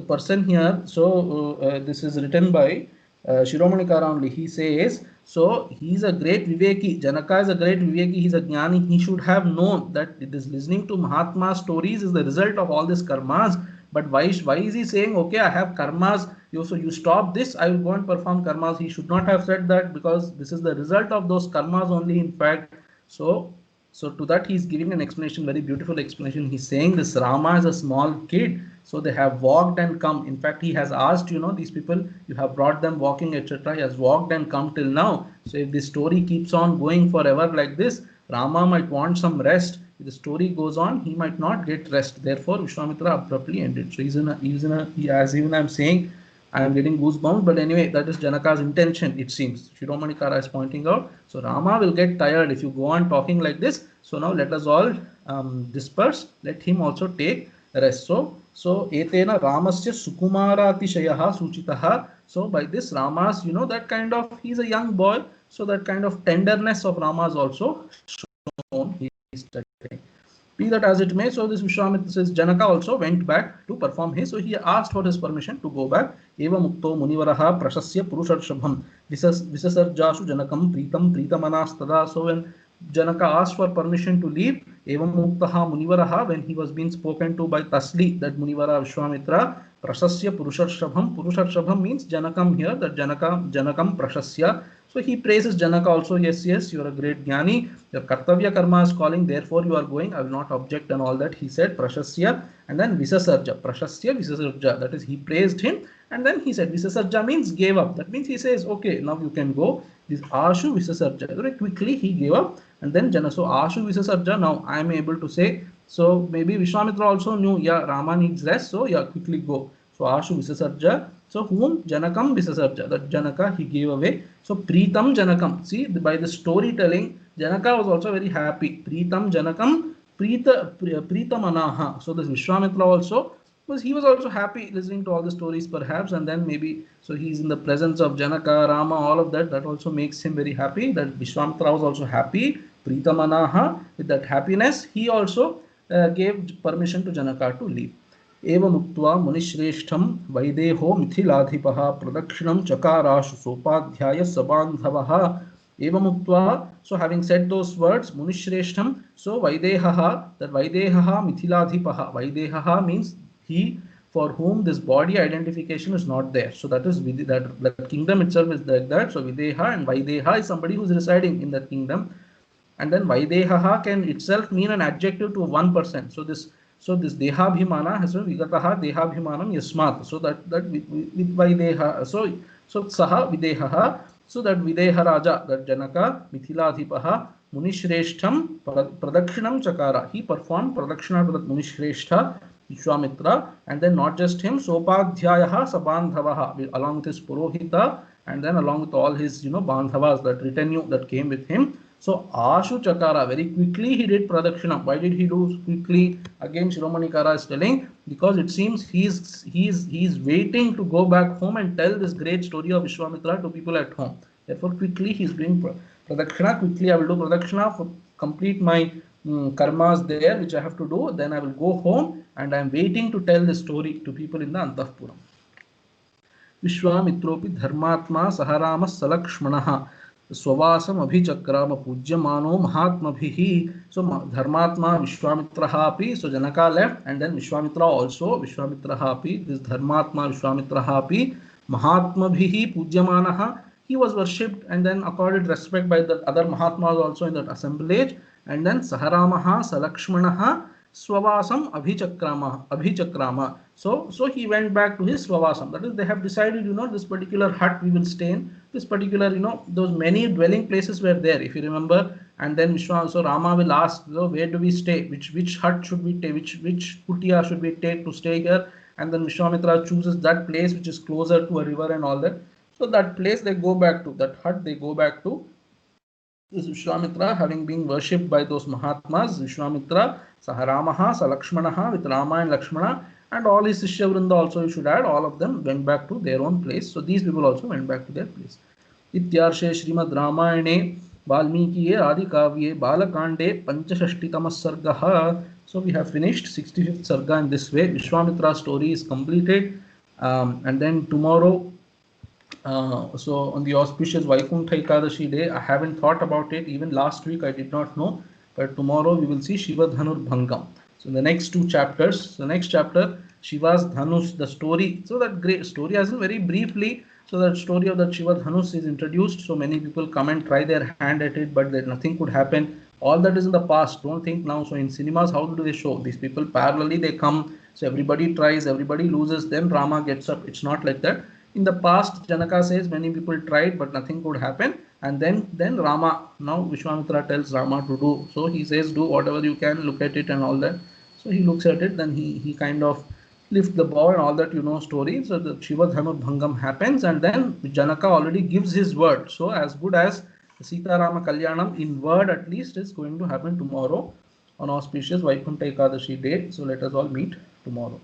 person here, so this is written by Shiromani Kara only. He says, so he's a great Viveki. Janaka is a great Viveki. He's a Jnani. He should have known that it is listening to Mahatma stories is the result of all this karmas. But why is he saying, okay, I have karmas, so you stop this, I will go and perform karmas? He should not have said that, because this is the result of those karmas only, in fact. So So to that he's giving an explanation, very beautiful explanation. He's saying this Rama is a small kid, so they have walked and come. In fact, he has asked, these people, you have brought them walking, etc. He has walked and come till now. So if the story keeps on going forever like this, Rama might want some rest. If the story goes on, he might not get rest. Therefore, Vishwamitra abruptly ended. So as even I'm saying, I am getting goosebumps, but anyway, that is Janaka's intention, it seems. Shiromani Kara is pointing out. So Rama will get tired if you go on talking like this. So now let us all disperse. Let him also take rest. So etena Ramasya Sukumaratisayaha Suchitaha. So by this Rama's, that kind of, he's a young boy. So that kind of tenderness of Rama's also shown. He is studying. Be that as it may, so this Vishwamitra says Janaka also went back to perform his, so he asked for his permission to go back. Eva mukto munivaraha prashasya purusharshabham visasarjasu janakam pritam pritamanastada. So when Janaka asked for permission to leave, Eva muktaha munivaraha, when he was being spoken to by Tasli, that Munivara Vishwamitra, prashasya purusharshabham. Purusharshabham means Janakam here, that Janakam prashasya. So he praises Janaka also. Yes, you are a great jnani. Your kartavya karma is calling, therefore you are going. I will not object and all that. He said prashasya and then visasarja. Prashasya visasarja. That is, he praised him and then he said visasarja means gave up. That means he says, okay, now you can go. This ashu visasarja. Very quickly he gave up and then Jana. So ashu visasarja. Now I am able to say. So maybe Vishwamitra also knew. Yeah, Rama needs rest. So yeah, quickly go. So ashu visasarja. So whom? Janakam visasarja. That Janaka he gave away. So Pritam Janakam. See, by the storytelling, Janaka was also very happy. Pritam Janakam Pritamanaha. So this Vishwamitra also he was also happy listening to all the stories perhaps, and then maybe so he's in the presence of Janaka, Rama, all of that. That also makes him very happy. That Vishwamitra was also happy. Pritamanaha, with that happiness, he also gave permission to Janaka to leave. एवमुक्त्वा मुनिश्रेष्ठं वैदेहो मिथिलाधिपः प्रदक्षिणं चकाराशु सोपाध्याय सबान्धवः. Evamuktva, so having said those words, Munishrestham, so Vaidehaha, that Vaidehaha Mithiladhipaha. Vaidehaha means he for whom this body identification is not there. So that is that kingdom itself is like that. So Videha and Vaideha is somebody who is residing in that kingdom. And then Vaidehaha can itself mean an adjective to one person. So this Dehabhimana has been Vigataha Dehabhimanam Yasmat. So that with Vaideha, so Saha Videhaha. So that Videha Raja, that Janaka, Mithiladhipaha, Munishreshtham, Pradakshinam Chakara. He performed Pradakshina to that Munishreshtha, Vishwamitra, and then not just him, Sopadhyayaha Sabandhavaha, along with his Purohita, and then along with all his, Bandhavas, that retinue that came with him. So Ashu Chakara, very quickly he did Pradakshina. Why did he do quickly? Again, Shiromani Kara is telling, because it seems he's waiting to go back home and tell this great story of Vishwamitra to people at home. Therefore, quickly he's doing Pradakshina. Quickly I will do Pradakshina for complete my karmas there, which I have to do. Then I will go home and I am waiting to tell this story to people in the Antahpuram. Vishwamitropi Dharmatma Saharama Salakshmanaha. Swavasam Abhichakrama Pujyamano Mahatmabhihi. So Dharmatma Vishwamitrahapi. So Janaka left, and then Vishwamitra also. Vishwamitrahapi. This Dharmatma Vishwamitrahapi. Mahatmabhihi Pujyamanaha. He was worshipped and then accorded respect by the other Mahatmas also in that assemblage. And then Saharamaha Salakshmanaha Swavasam Abhichakrama. So he went back to his Swavasam. That is, they have decided, this particular hut we will stay in. This particular, those many dwelling places were there, if you remember. And then so Rama will ask, where do we stay? Which hut should we take? Which kutia should we take to stay here? And then Vishwamitra chooses that place which is closer to a river and all that. So that place they go back to, that hut they go back to. This Vishwamitra, having been worshipped by those Mahatmas, Vishwamitra, Saharamaha, Salakshmanaha, with Rama and Lakshmana, and all his Shishya Vrinda also, you should add, all of them went back to their own place. So these people also went back to their place. Ityarshe Srimad Ramayane Valmikiye Adikavye Balakande Panchashashtitama Sargaha. So we have finished 65th Sarga in this way. Vishwamitra story is completed. And then tomorrow, so on the auspicious Vaikuntha Ekadashi day, I haven't thought about it. Even last week I did not know. But tomorrow we will see Shiva Dhanur Bhangam. So in the next two chapters, the next chapter, Shiva's Dhanus, the story. So that great story, as in very briefly, so that story of that Shiva Dhanus is introduced. So many people come and try their hand at it, but nothing could happen. All that is in the past. Don't think now. So in cinemas, how do they show? These people parallelly they come. So everybody tries, everybody loses. Then Rama gets up. It's not like that. In the past, Janaka says many people tried, but nothing could happen. And then Rama, now Vishwamitra tells Rama to do. So he says, do whatever you can, look at it and all that. So he looks at it. Then he kind of lift the bow and all that story. So the Shiva Dharma Bhangam happens, and then Janaka already gives his word. So as good as Sita Rama Kalyanam in word at least is going to happen tomorrow on auspicious Vaikuntha Ekadashi day. So let us all meet tomorrow.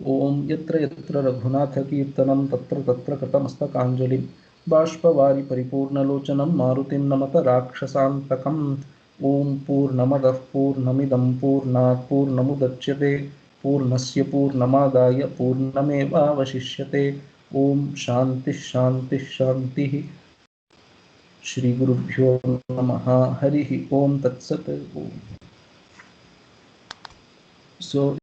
Om Yatra Yatra Raghunatha Kirtanam Tatra Tatra Katamastakaanjalim Bashpavari Paripurnalocanam Marutim Namata Rakshasantakam Om Purnamadav Purnamidam Purnat Purnamudachyate Purnasya Purnamadaya Purnameva Vashishyate Om Shanti Shanti Shanti Shri Gurubhyo Namaha Harihi Om Tat Sat Om. So